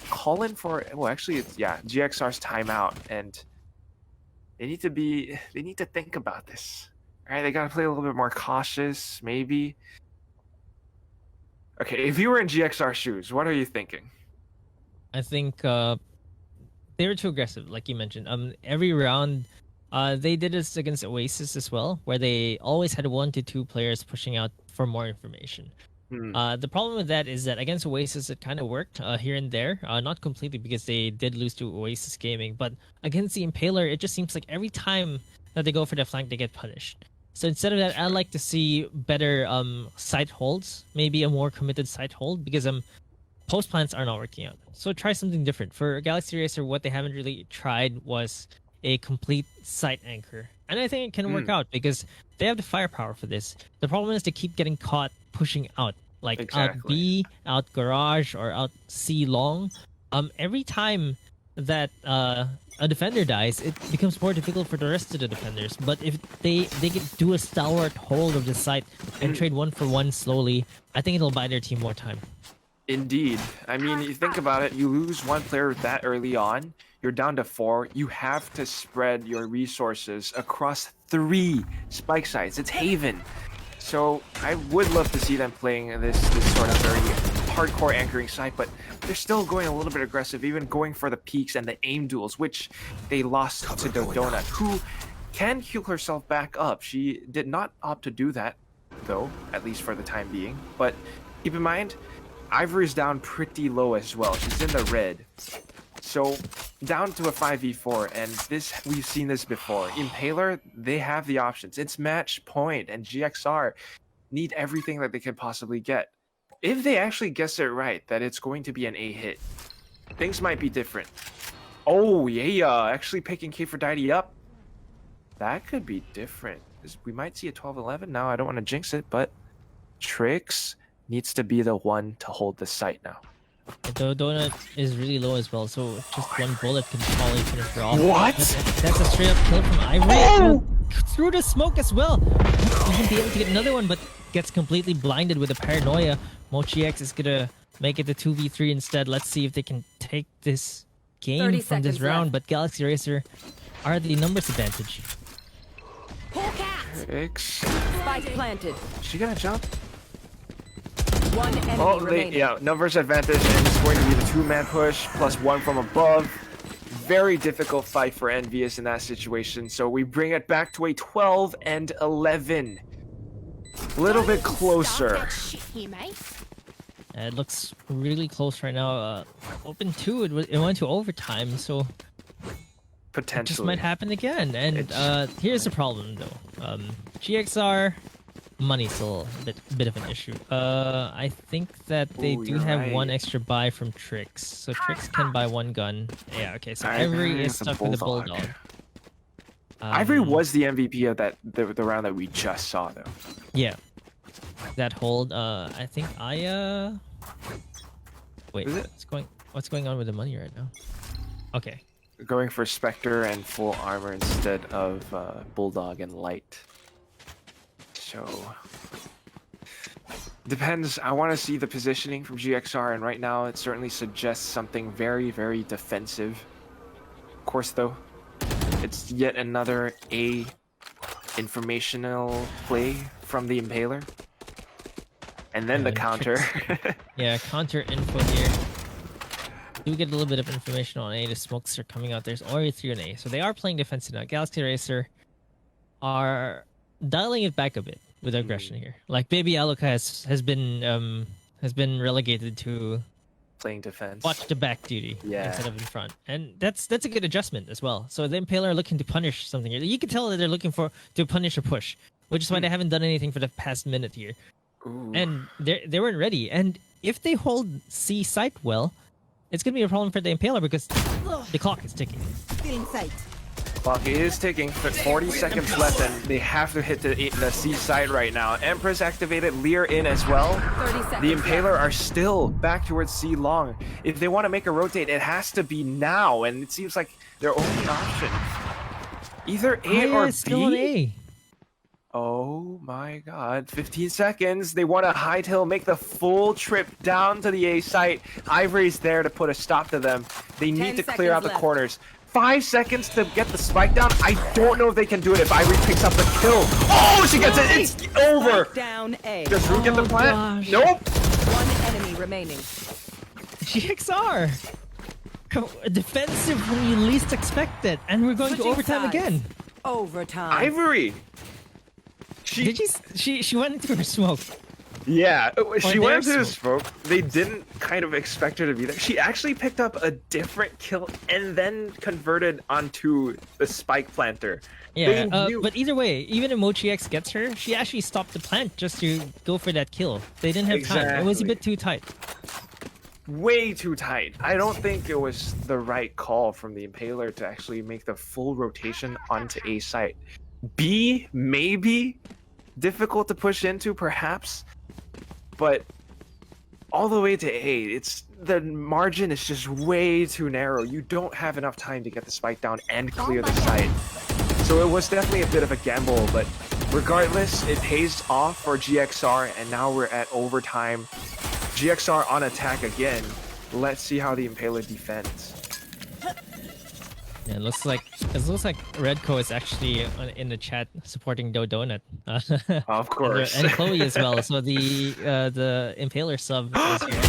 S1: call in for, well, actually, it's, GXR's timeout, and they need to think about this. All right, they got to play a little bit more cautious, maybe. Okay, if you were in GXR shoes, what are you thinking?
S2: I think they were too aggressive, like you mentioned. Every round, they did this against Oasis as well, where they always had 1 to 2 players pushing out for more information. The problem with that is that against Oasis, it kind of worked here and there, not completely because they did lose to Oasis Gaming, but against the Impaler, it just seems like every time that they go for the flank, they get punished. So instead of that, I'd like to see better site holds, maybe a more committed site hold, because post plants are not working out. So try something different. For Galaxy Racer, what they haven't really tried was a complete site anchor. And I think it can work out because they have the firepower for this. The problem is they keep getting caught pushing out, like out B, out garage, or out C long. Every time that a defender dies, it becomes more difficult for the rest of the defenders. But if they can do a stalwart hold of the site and trade 1-for-1 slowly, I think it'll buy their team more time.
S1: Indeed. I mean, you think about it, you lose one player that early on, you're down to 4. You have to spread your resources across 3 spike sites. It's Haven. So I would love to see them playing this sort of very hardcore anchoring site, but they're still going a little bit aggressive, even going for the peaks and the aim duels, which they lost to the Donut, who can heal herself back up. She did not opt to do that, though, at least for the time being. But keep in mind, Ivory's down pretty low as well. She's in the red. So down to a 5v4, and this, we've seen this before. Impaler, they have the options. It's match point, and GXR need everything that they could possibly get. If they actually guess it right, that it's going to be an A hit, things might be different. Oh, yeah, actually picking K4Diddy up. That could be different. We might see a 12-11 now. I don't want to jinx it, but Trix needs to be the one to hold the site now.
S2: The Donut is really low as well, so just one bullet can probably finish her off.
S1: What?
S2: That's a straight up kill from Ivory.
S1: Oh!
S2: Through the smoke as well. You can be able to get another one, but gets completely blinded with a paranoia. MochiX is gonna make it the 2v3 instead. Let's see if they can take this game
S3: 30
S2: from this
S3: seconds
S2: round,
S3: left.
S2: but Galaxy Racer are the numbers advantage.
S4: Hawk out.
S1: Trix.
S3: Spike planted.
S1: Is she gonna jump?
S3: One enemy
S1: Oh,
S3: remaining.
S1: yeah, numbers advantage, and it's going to be the 2-man push plus 1 from above. Very difficult fight for Envious in that situation, so we bring it back to a 12 and 11. A little bit closer.
S4: Start that shit here, mate.
S2: It looks really close right now. Open 2, it went to overtime, so it
S1: Potentially.
S2: just might happen again. And here's the problem, though. GXR, money's still a bit of an issue. I think that they
S1: Ooh,
S2: do
S1: you're
S2: have
S1: right.
S2: one extra buy from Trix, so Trix can buy 1 gun. Yeah, okay, so
S1: Ivory
S2: Ivory is
S1: is a
S2: stuck with the
S1: Bulldog.
S2: Bulldog.
S1: Ivory was the MVP of the round that we just saw, though.
S2: Yeah. That hold, I think wait,
S1: Is it?
S2: what's going on with the money right now? Okay.
S1: Going for Spectre and full armor instead of Bulldog and Light. So depends. I want to see the positioning from GXR, and right now it certainly suggests something very, very defensive. Of course, though, it's yet another A informational play from the Impaler. And then the
S2: Yeah,
S1: counter.
S2: Yeah, counter info here. Do get a little bit of information on A. The smokes are coming out. There's already 3 on A, so they are playing defensive now. Galaxy Racer are dialing it back a bit with aggression here. Like Baby Aluka has been relegated to
S1: Playing defense.
S2: watch the back duty
S1: Yeah.
S2: instead of in front, and that's a good adjustment as well. So the Impaler are looking to punish something here. You can tell that they're looking to punish a push, which is why they haven't done anything for the past minute here.
S1: Ooh.
S2: And they weren't ready. And if they hold C site well, it's gonna be a problem for the Impaler because the clock is ticking.
S4: Feeling sight.
S1: Clock is ticking, but 40 seconds left, and they have to hit the C side right now. Empress activated, Lear in as well.
S3: 30 seconds.
S1: The Impaler are still back towards C long. If they want to make a rotate, it has to be now, and it seems like their only option. Either A
S2: Aya
S1: or
S2: is still on
S1: B.
S2: A.
S1: Oh my god, 15 seconds. They want to hightail, make the full trip down to the A site. Ivory's there to put a stop to them. They
S3: 10
S1: need to clear out
S3: seconds
S1: the
S3: left.
S1: corners. 5 seconds to get the spike down. I don't know if they can do it if Ivory picks up the kill. Oh, she gets it. It's over.
S3: Spike down A.
S1: Does Rue get the plant?
S2: gosh.
S1: Nope.
S3: One enemy remaining.
S2: GXR. Defensive when you least expect it, and we're going to
S3: Switching
S2: overtime
S3: sides.
S2: again.
S3: Overtime.
S1: Ivory.
S2: Did she went into her smoke.
S1: Yeah, she
S2: their
S1: went into the
S2: smoke.
S1: smoke. They didn't kind of expect her to be there. She actually picked up a different kill and then converted onto the spike planter.
S2: Yeah,
S1: They knew-
S2: but either way, even if Mochi X gets her, she actually stopped the plant just to go for that kill. They didn't have time. It was a
S1: Exactly.
S2: bit too tight.
S1: Way too tight. I don't think it was the right call from the Impaler to actually make the full rotation onto A site. B, maybe difficult to push into, perhaps, but all the way to A. It's the margin is just way too narrow. You don't have enough time to get the spike down and clear the site. So it was definitely a bit of a gamble, but regardless, it pays off for GXR, and now we're at overtime. GXR on attack again. Let's see how the Impaler defends.
S2: Yeah, it looks like Redco is actually in the chat supporting Do Donut.
S1: Of course.
S2: And Chloe as well. So the Impaler sub is here.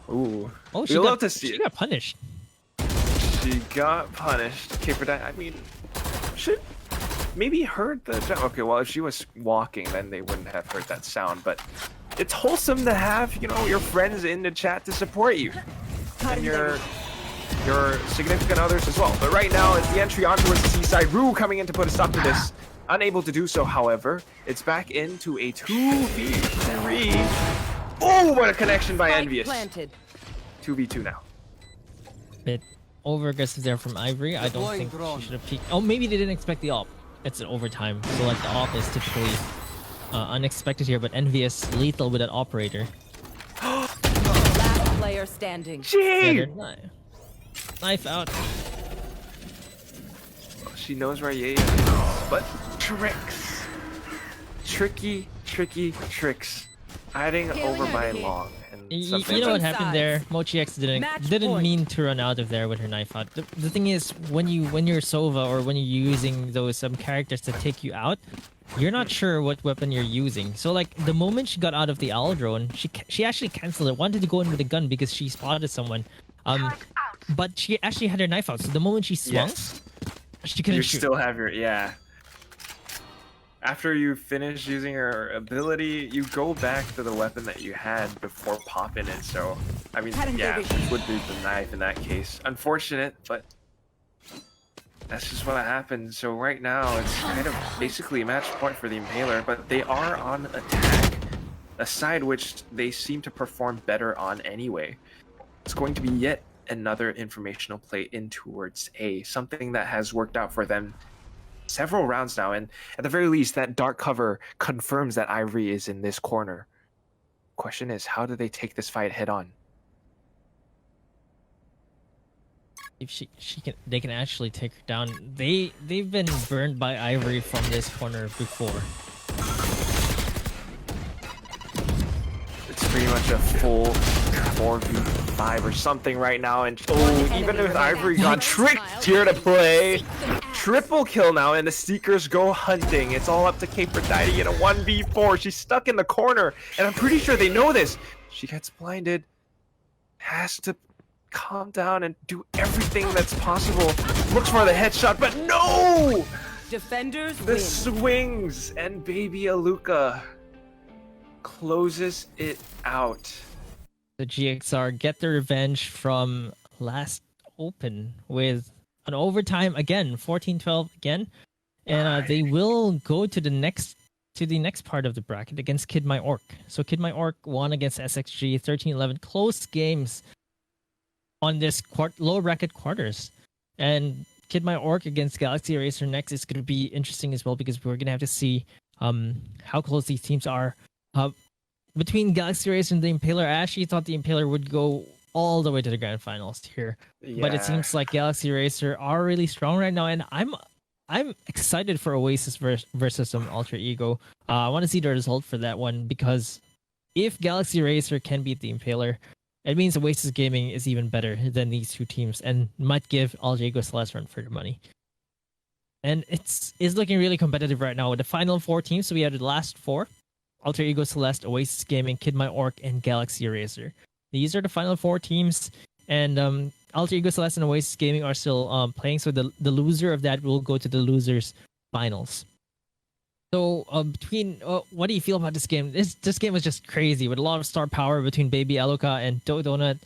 S1: Ooh.
S2: Oh,
S1: We love to see
S2: she
S1: it.
S2: got punished.
S1: She got punished. Okay, for that, I mean, should maybe heard the. Okay, well, if she was walking, then they wouldn't have heard that sound. But it's wholesome to have, you know, your friends in the chat to support you, and your significant others as well. But right now, it's the entry on towards the seaside. Rue coming in to put a stop to this. Unable to do so, however. It's back into a 2v3. Oh, what a connection by
S3: Spike
S1: Envious.
S3: planted.
S1: 2v2 now.
S2: Bit over aggressive there from Ivory. I don't
S5: Deploying
S2: think
S5: drone.
S2: she should have peeked. Oh, maybe they didn't expect the op. It's an overtime, so like the op is typically unexpected here, but Envious lethal with that operator.
S3: Last player standing.
S2: Yeah,
S1: Gee!
S2: they're knife out.
S1: She knows where Ye is, but tricks. Tricky tricks. Hiding over by long. And
S2: You
S1: something
S2: know what
S1: like-
S2: happened there? Mochi X
S3: Match
S2: didn't
S3: point.
S2: mean to run out of there with her knife out. The thing is, when you're Sova or when you're using those characters to take you out, you're not sure what weapon you're using. So like the moment she got out of the owl drone, she actually canceled it. Wanted to go in with a gun because she spotted someone. But she actually had her knife out. So the moment she swung,
S1: Yes.
S2: she couldn't
S1: You
S2: shoot.
S1: still have your, yeah. After you finish using her ability, you go back to the weapon that you had before popping it. So, I mean, yeah, it would be the knife in that case. Unfortunate, but that's just what happened. So right now, it's kind of basically a match point for the Impaler, but they are on attack, a side which they seem to perform better on anyway. It's going to be yet another informational play in towards A, something that has worked out for them several rounds now, and at the very least, that dark cover confirms that Ivory is in this corner. Question is, how do they take this fight head on?
S2: If they can actually take her down. They've been burned by Ivory from this corner before.
S1: It's pretty much a full 4v5 or something right now, and oh, even with Ivory got tricked here to play. Triple kill now, and the Seekers go hunting. It's all up to Capertide in a 1v4. She's stuck in the corner, and I'm pretty sure they know this. She gets blinded. Has to calm down and do everything that's possible. Looks for the headshot, but no!
S3: Defenders
S1: The
S3: win.
S1: swings, and baby Aluka closes it out.
S2: The GXR get the revenge from last open with an overtime again, 14-12 again, and they will go to the next part of the bracket against Kid My Orc. So Kid My Orc won against SXG 13-11, close games on this lower bracket quarters, and Kid My Orc against Galaxy Racer next is going to be interesting as well because we're going to have to see how close these teams are. Between Galaxy Racer and the Impaler, I actually thought the Impaler would go all the way to the grand finals here, but it seems like Galaxy Racer are really strong right now, and I'm excited for Oasis versus Alter Ego. I want to see the result for that one because if Galaxy Racer can beat the Impaler, it means Oasis Gaming is even better than these two teams and might give Alter Ego Celeste run for their money. And it's looking really competitive right now with the final four teams. So we have the last four: Alter Ego Celeste, Oasis Gaming, Kid My Orc, and Galaxy Racer. These are the final four teams, and Alter Ego Celeste and Oasis Gaming are still playing. So the loser of that will go to the losers finals. So what do you feel about this game? This game was just crazy with a lot of star power between Baby Aluka and Do Donut.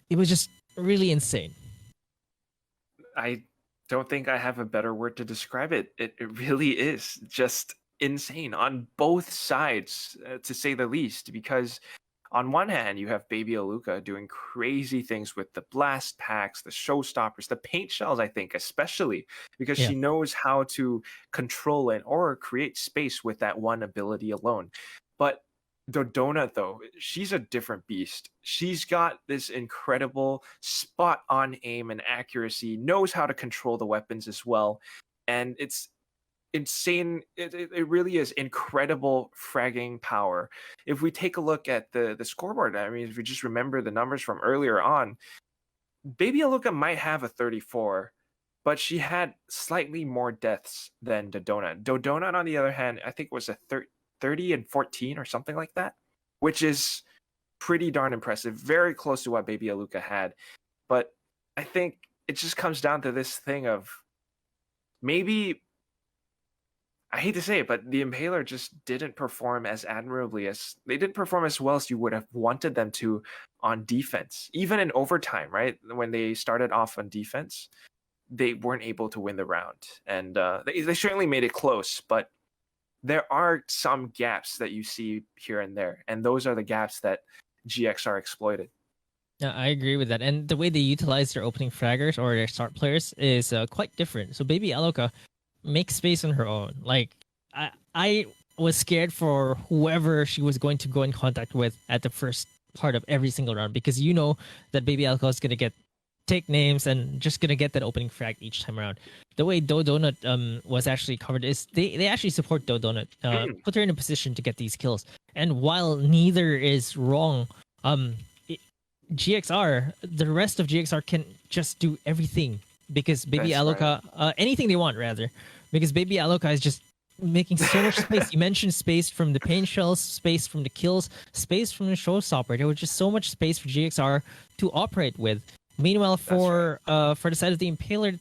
S2: It was just really insane.
S1: I don't think I have a better word to describe it. It really is just insane on both sides, to say the least, because on one hand, you have Baby Aluka doing crazy things with the blast packs, the showstoppers, the paint shells, I think, especially because she knows how to control it or create space with that one ability alone. But Dodona, though, she's a different beast. She's got this incredible spot on aim and accuracy, knows how to control the weapons as well. And it's insane. It really is incredible fragging power. If we take a look at the scoreboard, I mean, if we just remember the numbers from earlier on, Baby Aluka might have a 34, but she had slightly more deaths than Dodona. Dodona, on the other hand, I think was a 30 and 14 or something like that, which is pretty darn impressive. Very close to what Baby Aluka had. But I think it just comes down to this thing of maybe, I hate to say it, but the Impaler just didn't perform as admirably as they didn't perform as well as you would have wanted them to on defense. Even in overtime, right? When they started off on defense, they weren't able to win the round. And they certainly made it close, but there are some gaps that you see here and there. And those are the gaps that GXR exploited.
S2: Yeah, I agree with that. And the way they utilize their opening fraggers or their start players is quite different. So Baby Aloka makes space on her own. Like, I was scared for whoever she was going to go in contact with at the first part of every single round, because you know that Baby Aloka is going to take names and just going to get that opening frag each time around. The way Donut was actually covered is they actually support Donut, put her in a position to get these kills. And while neither is wrong, GXR, the rest of GXR can just do everything because Baby
S1: That's
S2: Aloka, anything they want rather, because Baby Aloka is just making so much space. You mentioned space from the pain shells, space from the kills, space from the showstopper. There was just so much space for GXR to operate with. Meanwhile, for the side of the Impaler,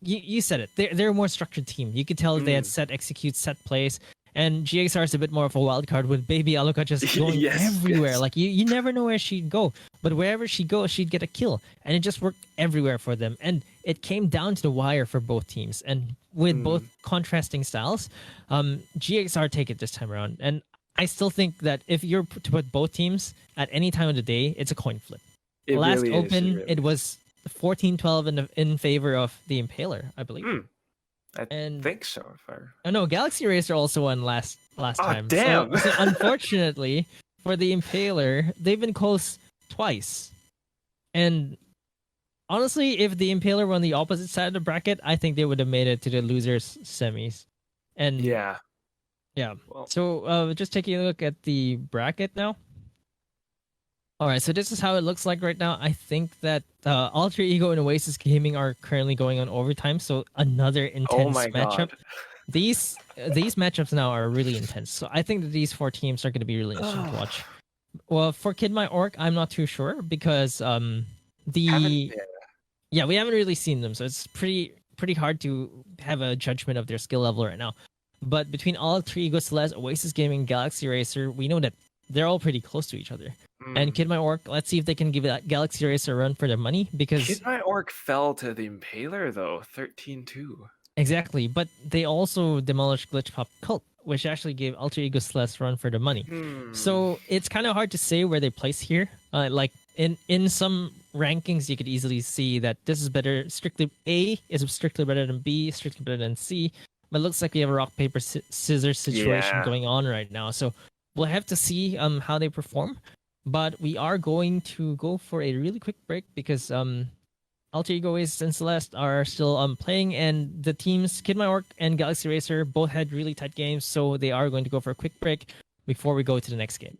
S2: you said it. They're a more structured team. You could tell they had set execute, set plays. And GXR is a bit more of a wild card with Baby Aloka just going everywhere.
S1: Yes.
S2: Like you never know where she'd go, but wherever she goes, she'd get a kill, and it just worked everywhere for them. And it came down to the wire for both teams, and with both contrasting styles, GXR take it this time around. And I still think that if you're to put both teams at any time of the day, it's a coin flip.
S1: It
S2: Last
S1: really is,
S2: open,
S1: really
S2: it was 14-12 in favor of the Impaler, I believe.
S1: I think so.
S2: Oh no, Galaxy Racer also won last time.
S1: Damn.
S2: So unfortunately for the Impaler, they've been close twice. And honestly, if the Impaler were on the opposite side of the bracket, I think they would have made it to the losers semis. And
S1: yeah.
S2: Well, so just taking a look at the bracket now. All right, so this is how it looks like right now. I think that Alter Ego and Oasis Gaming are currently going on overtime, so another intense matchup.
S1: God.
S2: These matchups now are really intense, so I think that these four teams are going to be really interesting to watch. Well, for Kid My Orc, I'm not too sure because we haven't really seen them, so it's pretty hard to have a judgment of their skill level right now. But between Alter Ego, Celeste, Oasis Gaming, Galaxy Racer, we know that they're all pretty close to each other. And Kid My Orc, let's see if they can give that Galaxy Racer a run for their money, because
S1: Kid My Orc fell to the Impaler though, 13-2.
S2: Exactly, but they also demolished Glitch Pop Cult, which actually gave Alter Ego Celeste run for the money. So it's kind of hard to say where they place here. Like in some rankings, you could easily see that this is better. Strictly A is strictly better than B, strictly better than C. But it looks like we have a rock paper scissors situation going on right now. So we'll have to see how they perform. But we are going to go for a really quick break because Alter Ego Oasis and Celeste are still playing, and the teams Kid My Orc and Galaxy Racer both had really tight games, so they are going to go for a quick break before we go to the next game.